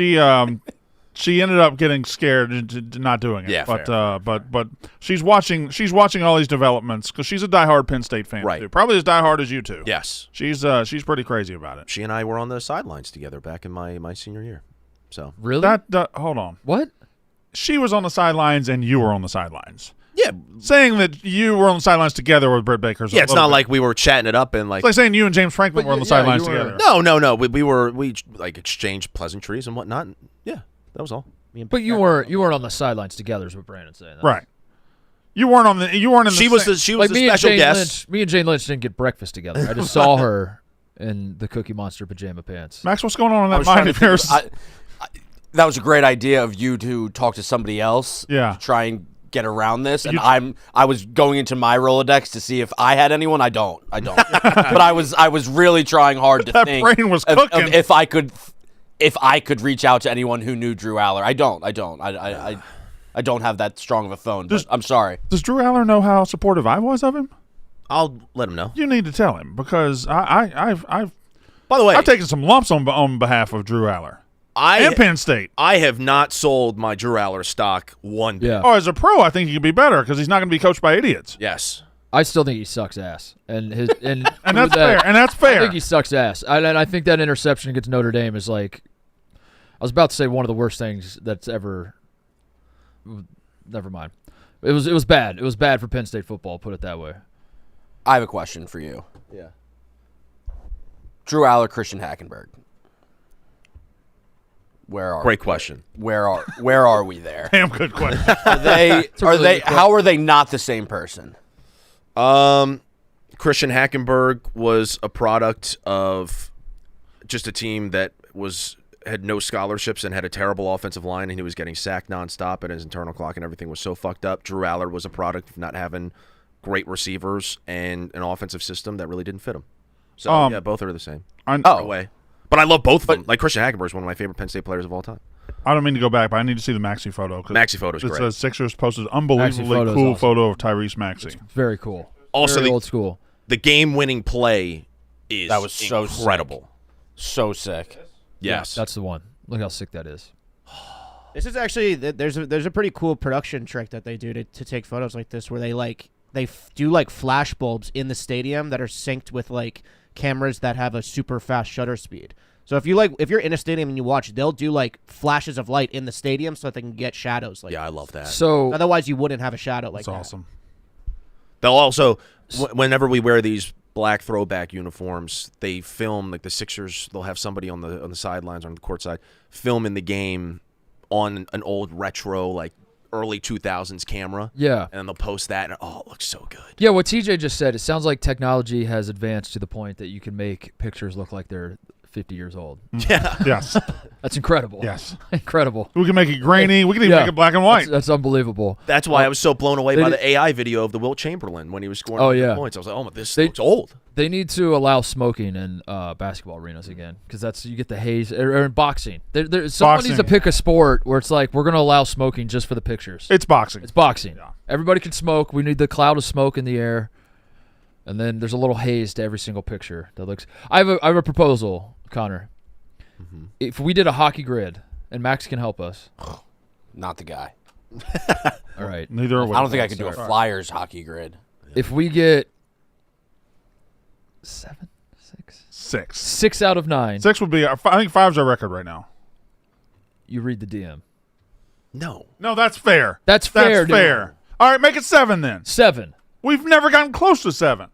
she ended up getting scared and not doing it. Yeah, but she's watching all these developments because she's a diehard Penn State fan Right. too. Probably as diehard as you two. Yes. She's pretty crazy about it. She and I were on the sidelines together back in my senior year. So Really? Hold on. What? She was on the sidelines and you were on the sidelines. yeah, Saying that you were on the sidelines together with Britt Baker. yeah. It's not like we were chatting it up and like. It's like saying you and James Franklin But were on the yeah, sidelines you were- together. No. We like exchanged pleasantries and whatnot. Yeah, that was all. But you weren't on the sidelines together, is what Brandon's saying. Right. You weren't in the. She was the Me and special Jane guest. Lynch. Me and Jane Lynch didn't get breakfast together. I just saw her in the Cookie Monster pajama pants. Max, what's going on in I that was trying mind to of think yours? that was a great idea of you to talk to somebody else. Yeah. To try and get around this, and I was going into my Rolodex to see if I had anyone. I don't. But I was really trying hard to That think. brain was of cooking. if I could reach out to anyone who knew Drew Allar. I don't. I don't have that strong of a phone. But I'm sorry. Does Drew Allar know how supportive I was of him? I'll let him know. You need to tell him because I've By the way, I've taken some lumps on behalf of Drew Allar and Penn State. I have not sold my Drew Allar stock one bit. Yeah. Oh, as a pro, I think he could be better because he's not going to be coached by idiots. Yes. I still think he sucks ass, and his and And that's fair. And that's I fair. think he sucks ass. And I think that interception against Notre Dame is like, I was about to say one of the worst things that's ever. Never mind. It was bad. It was bad for Penn State football. Put it that way. I have a question for you. Yeah. Drew Allar, Christian Hackenberg. Where are Great question. Where are we there? Damn good question. How are they not the same person? Christian Hackenberg was a product of just a team that had no scholarships and had a terrible offensive line, and he was getting sacked nonstop, and his internal clock and everything was so fucked up. Drew Allar was a product of not having great receivers and an offensive system that really didn't fit him. So yeah, both are the same. Way. But I love both of them. Like Christian Hackenberg is one of my favorite Penn State players of all time. I don't mean to go back, but I need to see the Maxey photo. Maxey photo's great. It says Sixers posted unbelievably cool photo of Tyrese Maxey. Very cool. Also, Very old school. The game-winning play is so incredible. So sick. Yes. That's the one. Look how sick that is. This is actually there's a pretty cool production trick that they do to take photos like this, where they do like flash bulbs in the stadium that are synced with like cameras that have a super fast shutter speed. So if you're in a stadium and you watch, they'll do like flashes of light in the stadium so that they can get shadows. Like yeah, I love that. So otherwise you wouldn't have a shadow like that. That's awesome. They'll also, whenever we wear these black throwback uniforms, they film, like the Sixers, they'll have somebody on the sidelines, on the court side, filming the game on an old retro, like early 2000s camera. Yeah. And then they'll post that, and it looks so good. Yeah, what TJ just said, it sounds like technology has advanced to the point that you can make pictures look like they're 50 years old. Yeah. Yes. That's incredible. Yes. Incredible. We can make it grainy. We can even make it black and white. That's unbelievable. That's why I was so blown away by the AI video of the Wilt Chamberlain when he was scoring points. I was like, this looks old. They need to allow smoking in basketball arenas again, because you get the haze. Or in boxing. Someone needs to pick a sport where it's like, we're going to allow smoking just for the pictures. It's boxing. It's boxing. Yeah. Everybody can smoke. We need the cloud of smoke in the air. And then there's a little haze to every single picture that looks. I have a proposal, Connor. Mm-hmm. If we did a hockey grid, and Max can help us. Not the guy. All right. Neither are we. I don't think I could do a Flyers hockey grid. If we get 7, 6, 6. 6 out of 9. 6 would be. I think 5's our record right now. You read the DM. No, that's fair. That's fair. That's fair. All right, make it 7 then. 7. We've never gotten close to 7.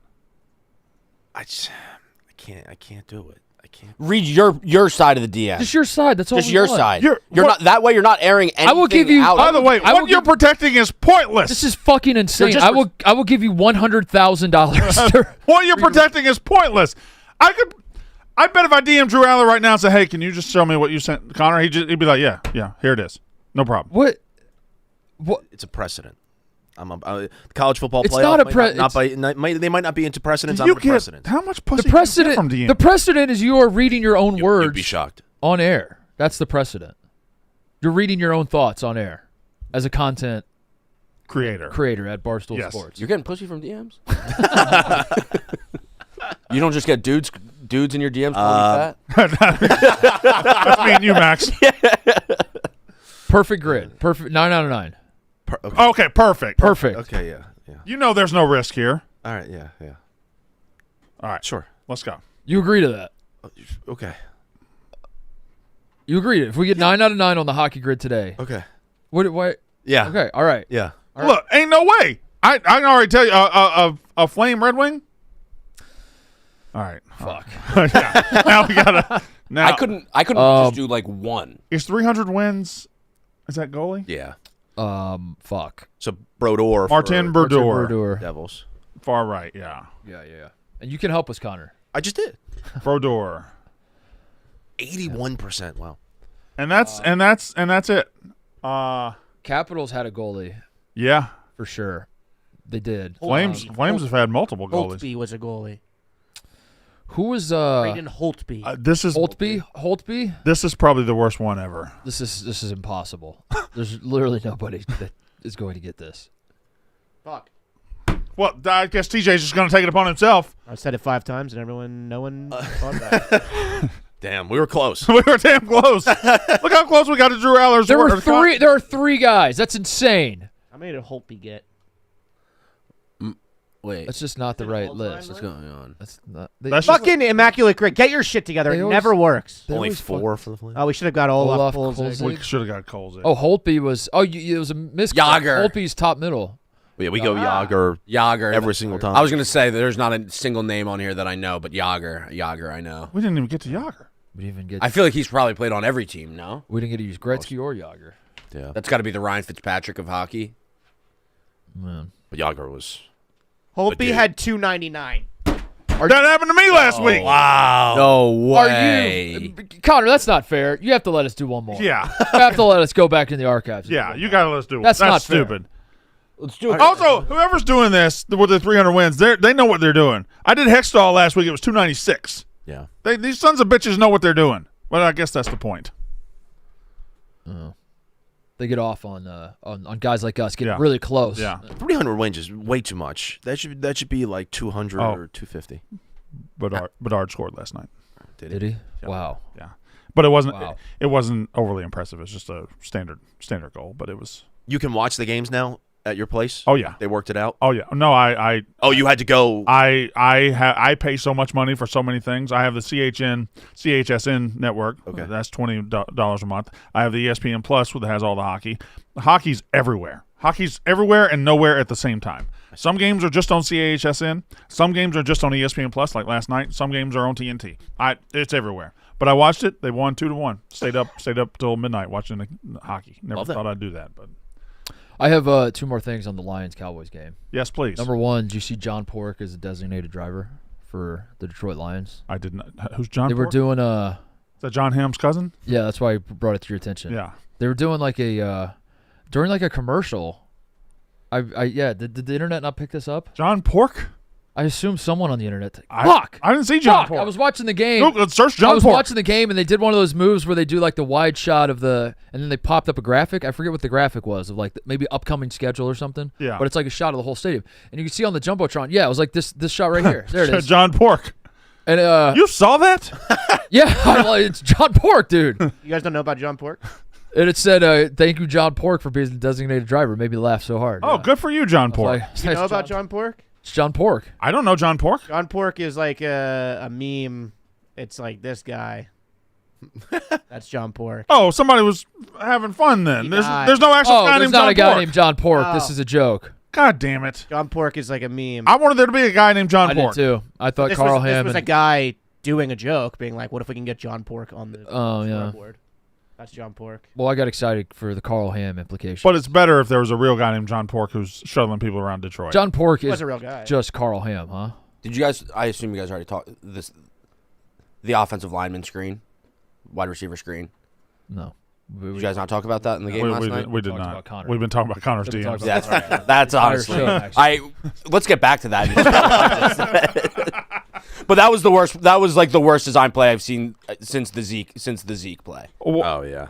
I can't do it. I can't. Read your side of the DM. Just your side. That's all. Just we your want. side. You're not that way. You're not airing anything. I will give you. Out. By the way, what you're protecting is pointless. This is fucking insane. I will give you $100,000. What you're protecting is pointless. I bet if I DM Drew Allar right now and say, "Hey, can you just show me what you sent Connor?" He'd be like, "Yeah, here it is, no problem." What? It's a precedent. The college football It's playoff not a they might not be into precedents. I'm a precedent. How much pussy The precedent. from DM? The precedent is you are reading your own words. You'd be shocked. On air. That's the precedent. You're reading your own thoughts on air as a content creator at Barstool Sports. You're getting pussy from DMs? You don't just get dudes in your DMs calling you fat? That's me and you, Max. Perfect grid. Perfect. 9 out of 9. Okay, perfect. Okay, yeah. You know there's no risk here. All right, yeah. All right, sure. Let's go. You agree to that? Okay. You agree to it. If we get 9 out of 9 on the hockey grid today. Okay. What? Yeah. Okay, all right. Yeah. All right. Look, ain't no way. I can already tell you a flame Red Wing. All right. Fuck. Yeah. Now we gotta. Now I couldn't just do like one. Is 300 wins? Is that goalie? Yeah. Fuck. So Brodeur. Martin for Brodeur. Devils. Far right. Yeah. Yeah. And you can help us, Connor. I just did. Brodeur. 81%. Wow. And that's it. Capitals had a goalie Yeah. for sure. They did. Flames have had multiple goalies. Holtby was a goalie. Who was Braden Holtby. This is Holtby? This is probably the worst one ever. This is impossible. There's literally nobody that is going to get this. Fuck. Well, I guess TJ's just going to take it upon himself. I said it 5 times and no one thought that. Damn, we were close. We were damn close. Look how close we got to Drew Allar's. There are 3 guys. That's insane. How many did Holtby get? Wait. That's just not the right all-time list. What's going on? That's not. That's Fucking immaculate grid. Get your shit together. They It always- never works. They Only always 4 for the Flames. Oh, we should have got Olaf Olaf Kolzig. We should have got Coles. Oh, Holtby was. Oh, it was a miss. Yager. Holtby's top middle. Yeah, we go Yager Yager. single time. I was going to say that there's not a single name on here that I know, but Yager I know. We didn't even get to Yager. We didn't even get. I feel like he's probably played on every team. No, we didn't get to use Gretzky or Yager. Yeah. that's got to be the Ryan Fitzpatrick of hockey. Man. But Yager was. Holtby had 299. That happened to me last week. Wow. No way. Are you, Connor? That's not fair. You have to let us do one more. Yeah. You have to let us go back in the archives. Yeah, you got to let us do it. That's not fair. stupid. Let's do it. Also, whoever's doing this with the 300 wins, they know what they're doing. I did Hextall last week. It was 296. Yeah. These sons of bitches know what they're doing. But I guess that's the point. They get off on guys like us getting Yeah. really close. Yeah. 300 wins is way too much. That should be like 200 or 250. Bedard scored last night. Did he? Yeah. Wow. Yeah. But it wasn't Wow. it wasn't overly impressive. It's just a standard goal, but it was. You can watch the games now at your place? Oh yeah. They worked it out? Oh yeah. No, I Oh, you had to go. I pay so much money for so many things. I have the CHSN network. Okay. That's $20 a month. I have the ESPN Plus, that has all the hockey. Hockey's everywhere. Hockey's everywhere and nowhere at the same time. Some games are just on CHSN. Some games are just on ESPN Plus, like last night. Some games are on TNT. It's everywhere. But I watched it. They won 2-1. Stayed up till midnight watching the hockey. Never thought I'd do that, but I have 2 more things on the Lions-Cowboys game. yes, please. Number 1, did you see John Pork as a designated driver for the Detroit Lions? I did not. Who's John? They were Pork? doing Is that John Hamm's cousin? yeah, that's why I brought it to your attention. Yeah. They were doing like a during like a commercial. Did the internet not pick this up? John Pork? I assume someone on the internet. I didn't see John Fuck! Pork. I was watching the game. Look, let's search John I was Pork. watching the game, and they did one of those moves where they do like the wide shot of and then they popped up a graphic. I forget what the graphic was of like maybe upcoming schedule or something. Yeah. But it's like a shot of the whole stadium, and you can see on the jumbotron. Yeah, it was like this shot right here. There it is. John Pork. And You saw that? yeah, it's John Pork, dude. You guys don't know about John Pork? And it said, "Thank you, John Pork, for being the designated driver." Made me laugh so hard. Oh, good for you, John Pork. You know about John Pork? It's John Pork. I don't know John Pork. John Pork is like a meme. It's like this guy. That's John Pork. Oh, somebody was having fun then. He There's died. no actual guy There's named not John a guy Pork. named John Pork. This Oh. is a joke. God damn it. John Pork is like a meme. I wanted there to be a guy named John I Pork. did too. I thought this Carl was Hammond. a guy doing a joke, being like, "What if we can get John Pork on the scoreboard?" That's John Pork. Well, I got excited for the Carl Ham implication. But it's better if there was a real guy named John Pork who's shuttling people around Detroit. John Pork He is was a real guy. just Carl Ham, huh? Did you guys? I assume you guys already talked the offensive lineman screen, wide receiver screen. No. Did you guys not talk about that in the game last night? we did Talked not. about Connor. We've been talking about Connor's We've been DMs. talking about- Yeah, that's honestly. show, actually. Let's get back to that. But that was the worst. That was like the worst design play I've seen since the Zeke play. Oh, yeah.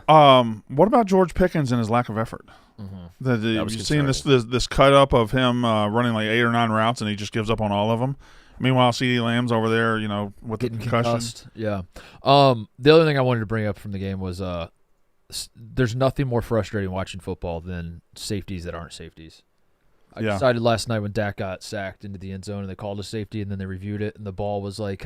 What about George Pickens and his lack of effort? was You've seen this cut up of him running like 8 or 9 routes, and he just gives up on all of them. Meanwhile, CeeDee Lamb's over there, with Getting the concussion. concussed. Yeah. The other thing I wanted to bring up from the game was there's nothing more frustrating watching football than safeties that aren't safeties. I decided last night when Dak got sacked into the end zone and they called a safety and then they reviewed it and the ball was like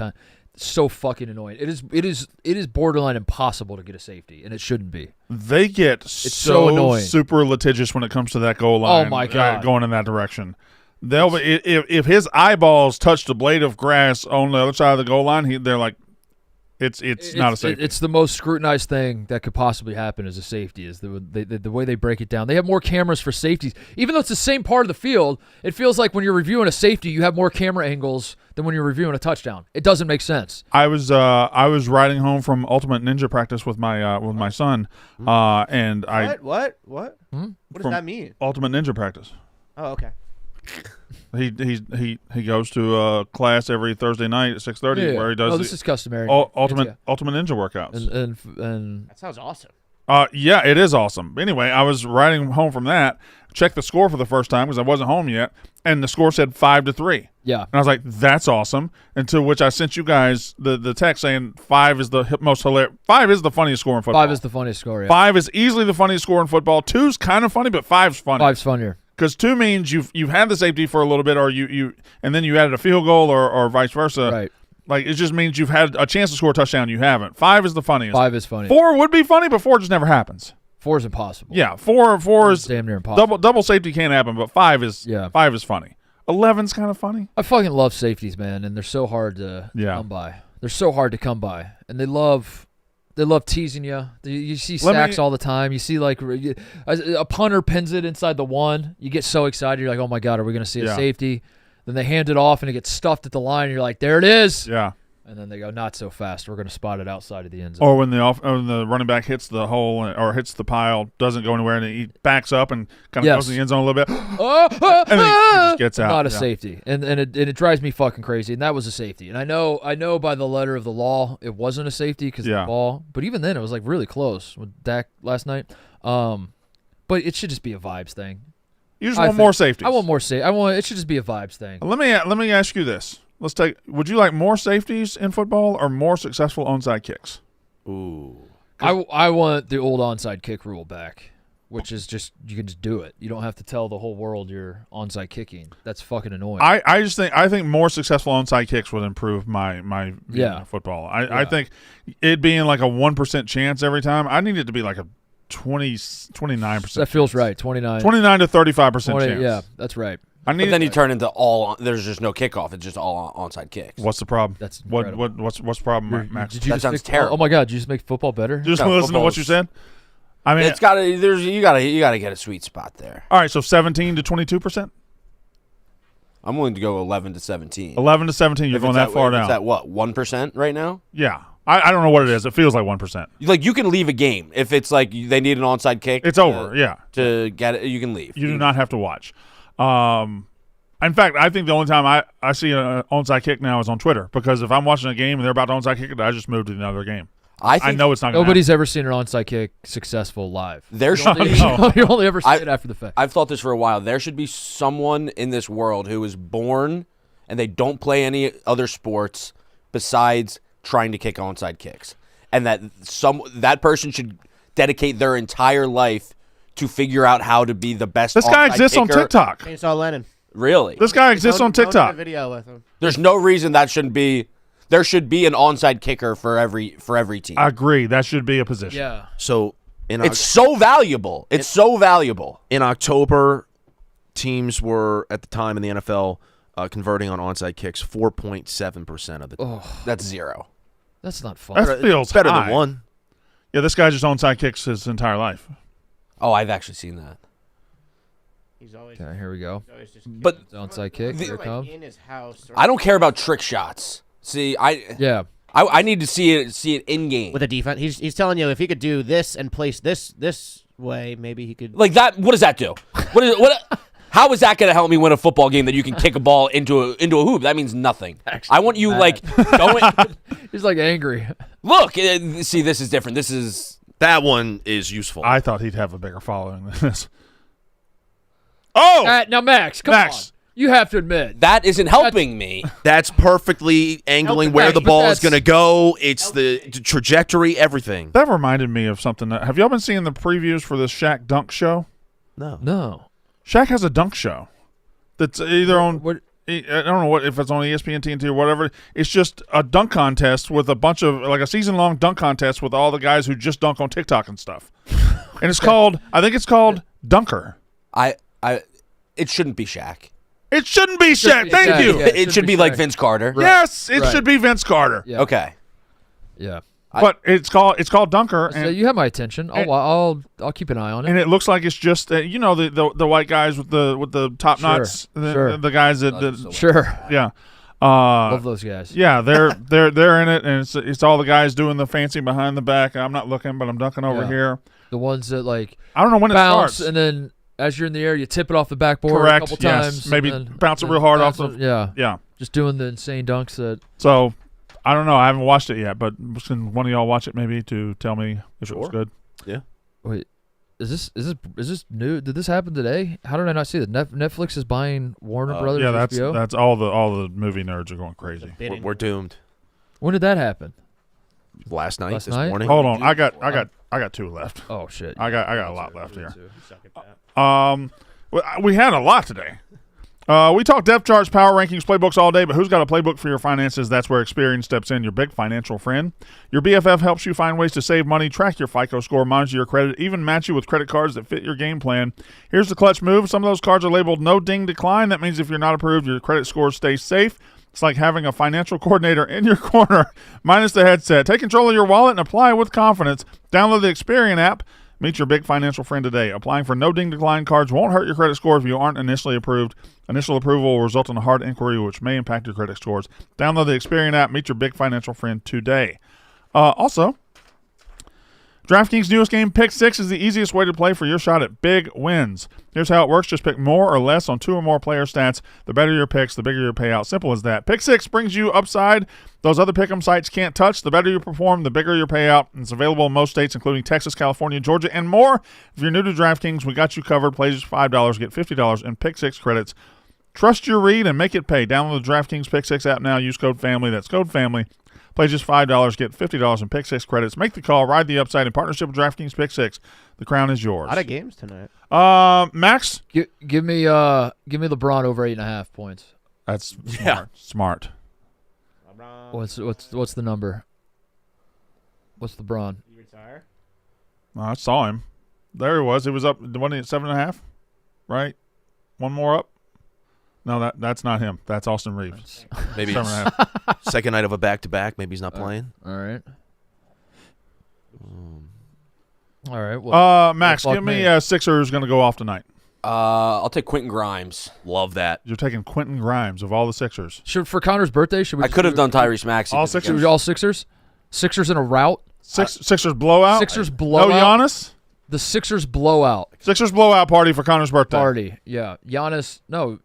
so fucking annoying. It is borderline impossible to get a safety and it shouldn't be. They get so annoying. super litigious when it comes to that goal line. Oh my God. Going in that direction. They'll be, if his eyeballs touch the blade of grass on the other side of the goal line, they're like, it's not a safety. It's the most scrutinized thing that could possibly happen as a safety is the way they break it down. They have more cameras for safeties. Even though it's the same part of the field, it feels like when you're reviewing a safety, you have more camera angles than when you're reviewing a touchdown. It doesn't make sense. I was riding home from Ultimate Ninja practice with my son, and What? What does that mean? Ultimate Ninja practice. Oh, okay. He goes to class every Thursday night at 6:30 where he does this is customary. ultimate Ninja workouts. And That sounds awesome. Yeah, it is awesome. Anyway, I was riding home from that, checked the score for the first time because I wasn't home yet, and the score said 5-3. yeah. And I was like, that's awesome. And to which I sent you guys the text saying 5 is the most hilarious. 5 is the funniest score in football. 5 is the funniest score. Yeah. 5 is easily the funniest score in football. 2's kind of funny, but 5's funny. 5's funnier. Because 2 means you've had the safety for a little bit, or you and then you added a field goal, or vice versa. Right. Like it just means you've had a chance to score a touchdown. You haven't. 5 is the funniest. 5 is funny. 4 would be funny, but 4 just never happens. 4 is impossible. Yeah, 4 is Damn near impossible. double safety can't happen, but 5 is 5 is funny. 11's kind of funny. I fucking love safeties, man, and they're so hard to Yeah. come by. They're so hard to come by, and they love They love teasing you. You see Let sacks me- all the time. You see like a punter pins it inside the 1. You get so excited. You're like, oh my God, are we going to see a Yeah. safety? Then they hand it off and it gets stuffed at the line. And you're like, there it is. Yeah. And then they go, not so fast. We're going to spot it outside of the end zone. Or when the running back hits the hole or hits the pile, doesn't go anywhere, and he backs up and kind of Yes. goes in the end zone a little bit, and then he just gets out. Not a Yeah. safety, and it drives me fucking crazy. And that was a safety. And I know by the letter of the law it wasn't a safety because of Yeah. the ball. But even then, it was like really close with Dak last night. But it should just be a vibes thing. You just I want think- more safeties. I want more safety. It should just be a vibes thing. Let me ask you this. Would you like more safeties in football or more successful onside kicks? Ooh. I want the old onside kick rule back, which is just you can just do it. You don't have to tell the whole world you're onside kicking. That's fucking annoying. I think more successful onside kicks would improve my view of football. I think it being like a 1% chance every time. I need it to be like a 29%. That feels right. 29 to 35% 20, chance. yeah, that's right. But then you turn into there's just no kickoff. It's just all onside kicks. What's the problem? That's what's incredible. the problem, Max? Did you That just sounds make, terrible. Oh my God! Did you just make football better? Just No, listen to what you said. I mean, It's got to. You gotta get a sweet spot there. all right. So 17 to 22%, I'm willing to go 11 to 17. 11 to 17. You're If going it's that far if down. It's at what 1% right now? Yeah. I don't know what it is. It feels like 1%. Like you can leave a game if it's like they need an onside kick. It's over. Yeah. To get it, you can leave. You do not have to watch. In fact, I think the only time I see an onside kick now is on Twitter, because if I'm watching a game and they're about to onside kick it, I just move to another game. I I know it's not going to Nobody's ever seen an onside kick successful live. There should be. You only ever see it after the fact. I've thought this for a while. There should be someone in this world who is born and they don't play any other sports besides trying to kick onside kicks, and that person should dedicate their entire life to figure out how to be the best. This guy onside exists on kicker. TikTok. Chainsaw Lennon. Really? This guy exists on Don't do a TikTok. video with him. There's no reason that shouldn't be. There should be an onside kicker for every team. I agree. That should be a position. Yeah. So It's so valuable. It's so valuable. in October, teams were at the time in the NFL converting on onside kicks 4.7% of the time. That's zero. That's not fun. That feels better high. than one. Yeah, this guy just onside kicks his entire life. Oh, I've actually seen that. He's always, Okay, here we go. he's always just But It's onside kick. Here it like comes. in his house. Or I don't care about trick shots. See, Yeah. I need to see it in game. with a defense. He's telling you if he could do this and place this way, maybe he could. Like that. What does that do? What? How is that going to help me win a football game that you can kick a ball into a hoop? That means nothing. I want you mad. like going. He's like angry. Look, see, this is different. This is That one is useful. I thought he'd have a bigger following than this. Oh! Now, Max, come Max. on. You have to admit. that isn't helping me. That's perfectly angling where Max, the but ball is that's- going to go. It's the trajectory, everything. That reminded me of something. Have y'all been seeing the previews for this Shaq dunk show? No. Shaq has a dunk show that's either on What? I don't know if it's on ESPN, TNT, or whatever. It's just a dunk contest with a bunch of, like a season-long dunk contest with all the guys who just dunk on TikTok and stuff. And it's called, I think it's called Dunker. It shouldn't be Shaq. It shouldn't be Shaq. be Thank Shaq, you. yeah. It should be like Shaq. Vince Carter. Yes, it Right. should be Vince Carter. Yeah. Okay. Yeah. But it's called Dunker, So and you have my attention. I'll keep an eye on it. it looks like it's just the white guys with the top Sure, knots, sure. the guys that Sure. yeah. Love those guys. Yeah, they're in it, and it's all the guys doing the fancy behind the back. I'm not looking, but I'm dunking over Yeah. here. The ones that like I don't know when it bounce starts. and then as you're in the air, you tip it off the backboard Correct, a couple yes. times. Maybe and then- bounce it and real hard bounce off it- Yeah. Yeah. Just doing the insane dunks that. So I don't know. I haven't watched it yet, but can one of y'all watch it maybe to tell me if it was good? Wait, is this new? Did this happen today? How did I not see that? Netflix is buying Warner Brothers. Yeah, HBO? that's all the movie nerds are going crazy. We're doomed. When did that happen? Last night, Last this night? morning. Hold on, I got two left. Oh shit! I got a lot left here. We had a lot today. We talked depth charts, power rankings, playbooks all day, but who's got a playbook for your finances? That's where Experian steps in, your big financial friend. Your BFF helps you find ways to save money, track your FICO score, monitor your credit, even match you with credit cards that fit your game plan. Here's the clutch move. Some of those cards are labeled no ding decline. That means if you're not approved, your credit score stays safe. It's like having a financial coordinator in your corner, minus the headset. Take control of your wallet and apply with confidence. Download the Experian app. Meet your big financial friend today. Applying for no-ding decline cards won't hurt your credit score if you aren't initially approved. Initial approval will result in a hard inquiry, which may impact your credit scores. Download the Experian app. Meet your big financial friend today. Also, DraftKings' newest game, Pick Six, is the easiest way to play for your shot at big wins. Here's how it works. Just pick more or less on 2 or more player stats. The better your picks, the bigger your payout. Simple as that. Pick Six brings you upside those other pick'em sites can't touch. The better you perform, the bigger your payout. It's available in most states, including Texas, California, Georgia, and more. If you're new to DraftKings, we got you covered. Play just $5. Get $50 in Pick Six credits. Trust your read and make it pay. Download the DraftKings Pick Six app now. Use code FAMILY. That's code FAMILY. Play just $5, get $50 in Pick Six credits. Make the call, ride the upside in partnership with DraftKings Pick Six. The crown is yours. A lot of games tonight. Max? Give me LeBron over 8.5 points. That's smart. Smart. What's the number? What's LeBron? You retire? I saw him. There he was. He was up, wasn't he at 7.5? Right? One more up? No, that's not him. That's Austin Reeves. Maybe 7.5. second night of a back-to-back. Maybe he's not playing. All right. All right. Well, Max, give me Sixers going to go off tonight. I'll take Quentin Grimes. Love that. You're taking Quentin Grimes of all the Sixers. For Connor's birthday, should we? I could have done Tyrese Maxey. All Should Sixers? we all Sixers? Sixers in a rout. Sixers blowout? Sixers blowout. No Giannis? The Sixers blowout Sixers blowout party for Connor's birthday. party. Yeah. Giannis. No.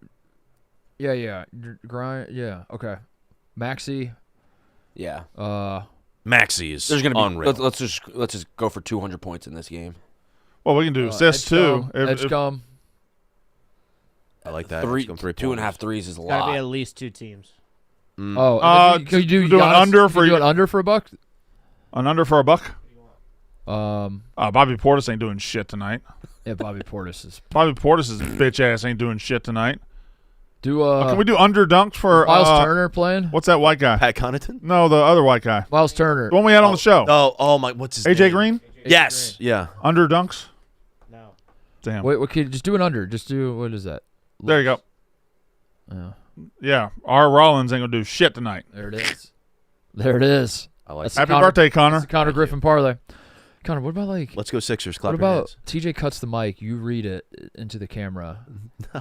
Yeah. Grind. Yeah. Okay. Maxey. Yeah. Maxey is There's gonna be. unreal. Let's just go for 200 points in this game. Well, we can do assists too. Edgecombe. I like that. Three, Let's go 3 2.5 threes is a Gotta be at lot. least 2 teams. Oh, can you do do an Giannis? under Can for you do you- an under for a buck? An under for a buck? Um. Bobby Portis ain't doing shit tonight. Yeah, Bobby Portis is. Bobby Portis' bitch ass ain't doing shit tonight. Do Can we do under dunks for Miles Turner playing? What's that white guy? Pat Connaughton? No, the other white guy. Miles Turner. The one we had on the show. Oh my! What's his name? AJ Green? Yes. Yeah. Under dunks? No. Damn. Wait, okay, just do an under. Just do what is that? There you go. Yeah, Yeah. R. Rollins ain't going to do shit tonight. there it is. There it is. I like. That's That. Happy Connor- birthday, That's Connor. the Connor Griffin parlay. Connor, what about Let's go Sixers. what Clap your about hands. TJ cuts the mic, you read it into the camera,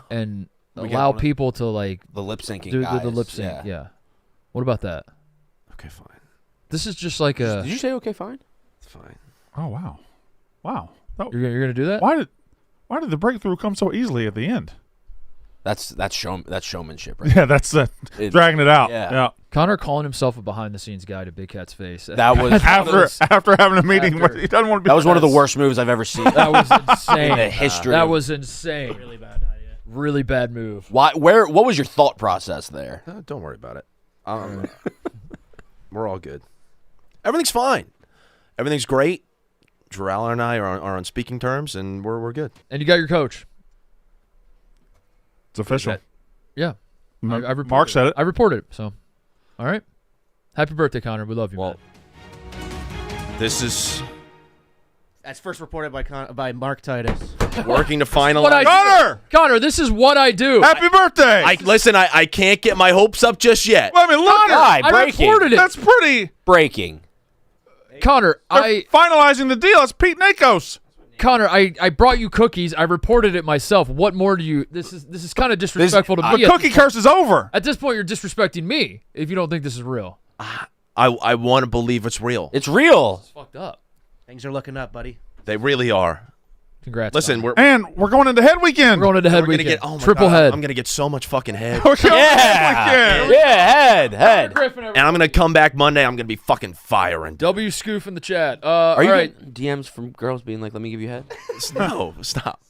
and We allow got one. people to like The lip syncing. do guys. the lip sync. Yeah. What about that? Okay, fine. This is just like a. Did you say okay? Fine. It's fine. Oh, wow. Wow. You're gonna do that? Why did the breakthrough come so easily at the end? That's showmanship, right? Yeah, that's dragging it out. yeah. Yeah. Connor calling himself a behind-the-scenes guy to Big Cat's face. That was After having a meeting After- where he doesn't want to be. that was one of the worst moves I've ever seen That was insane. in the history. That was insane. Really bad idea. Really bad move. Why? What was your thought process there? Don't worry about it. We're all good. Everything's fine. Everything's great. Drew Allar and I are on speaking terms, and we're good. And you got your coach. It's official. Yeah. I reported Mark said it. I reported it. So, all right. Happy birthday, Connor. We love you, man. This is That's first reported by Mark Titus. working to What finalize. I do. Connor! Connor, this is what I do. Happy birthday! Listen. I can't get my hopes up just yet. I mean, look Hi, at I breaking. reported it. That's pretty. Breaking. Connor, They're finalizing the deal. It's Pete Nakos. Connor, I brought you cookies. I reported it myself. What more do you? This is kind of disrespectful to me. The cookie curse is over. At this point, you're disrespecting me if you don't think this is real. I want to believe it's real. It's real. It's fucked up. Things are looking up, buddy. They really are. Congrats. Listen, Connor. We're going into head weekend. We're going into head we're gonna weekend. get. Oh my Triple God, head. I'm gonna get so much fucking head. We're going Yeah. head weekend. Yeah, head. And I'm gonna come back Monday. I'm gonna be fucking firing. W Scoof in the chat. Are you all right. getting DMs from girls being like, "Let me give you head"? No, stop.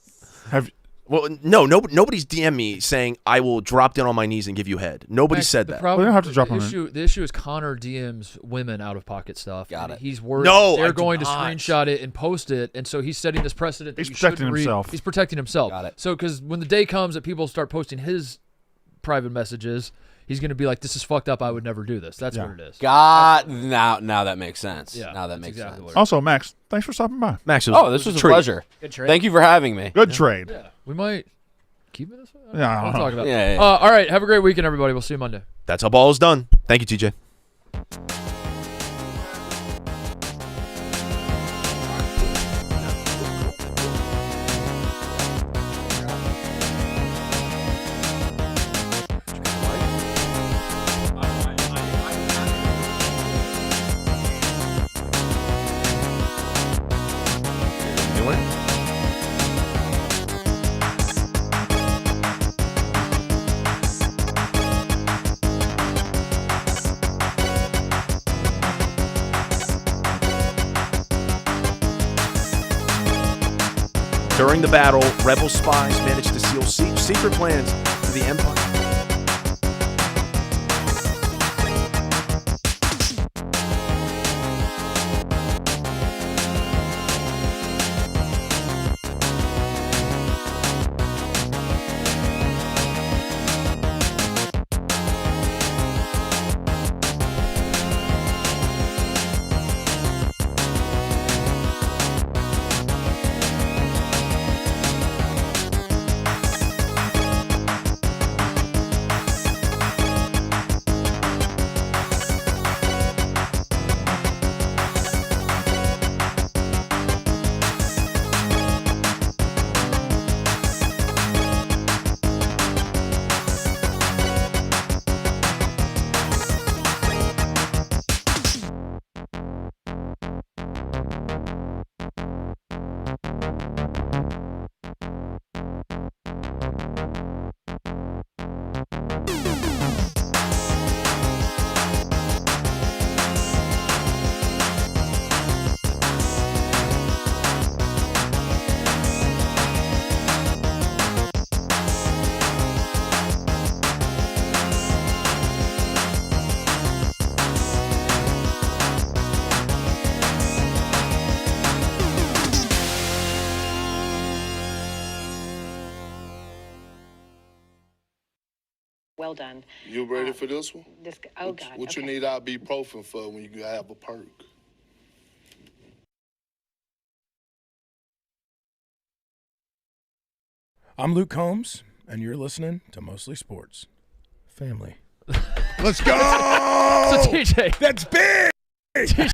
Have Well, nobody's DM me saying I will drop down on my knees and give you head. Nobody Max, said the that. problem- We don't have to drop the on it. issue, The issue is Connor DMs women out of pocket stuff. Got and it. He's worried No, they're I do going to not. screenshot it and post it, and so he's setting this precedent. That He's you protecting shouldn't read. himself. He's protecting himself. Got it. So because when the day comes that people start posting his private messages, he's going to be like, "This is fucked up. I would never do this." That's Yeah. what it is. God, now that makes sense. Yeah, now that that's makes exactly sense. what it is. Also, Max, thanks for stopping by. Max, Oh, this was a treat. pleasure. Good trade. Thank you for having me. Good trade. We might keep it this way? Yeah, I don't We'll know. talk about it. Yeah. All right. Have a great weekend, everybody. We'll see you Monday. That's how ball is done. Thank you, TJ. During the battle, rebel spies managed to seal secret plans to the Empire. Well done. You ready for this one? Oh, God. What okay. you need ibuprofen for when you have a perk? I'm Luke Combs, and you're listening to Mostly Sports. Family. Let's go. So TJ, That's big.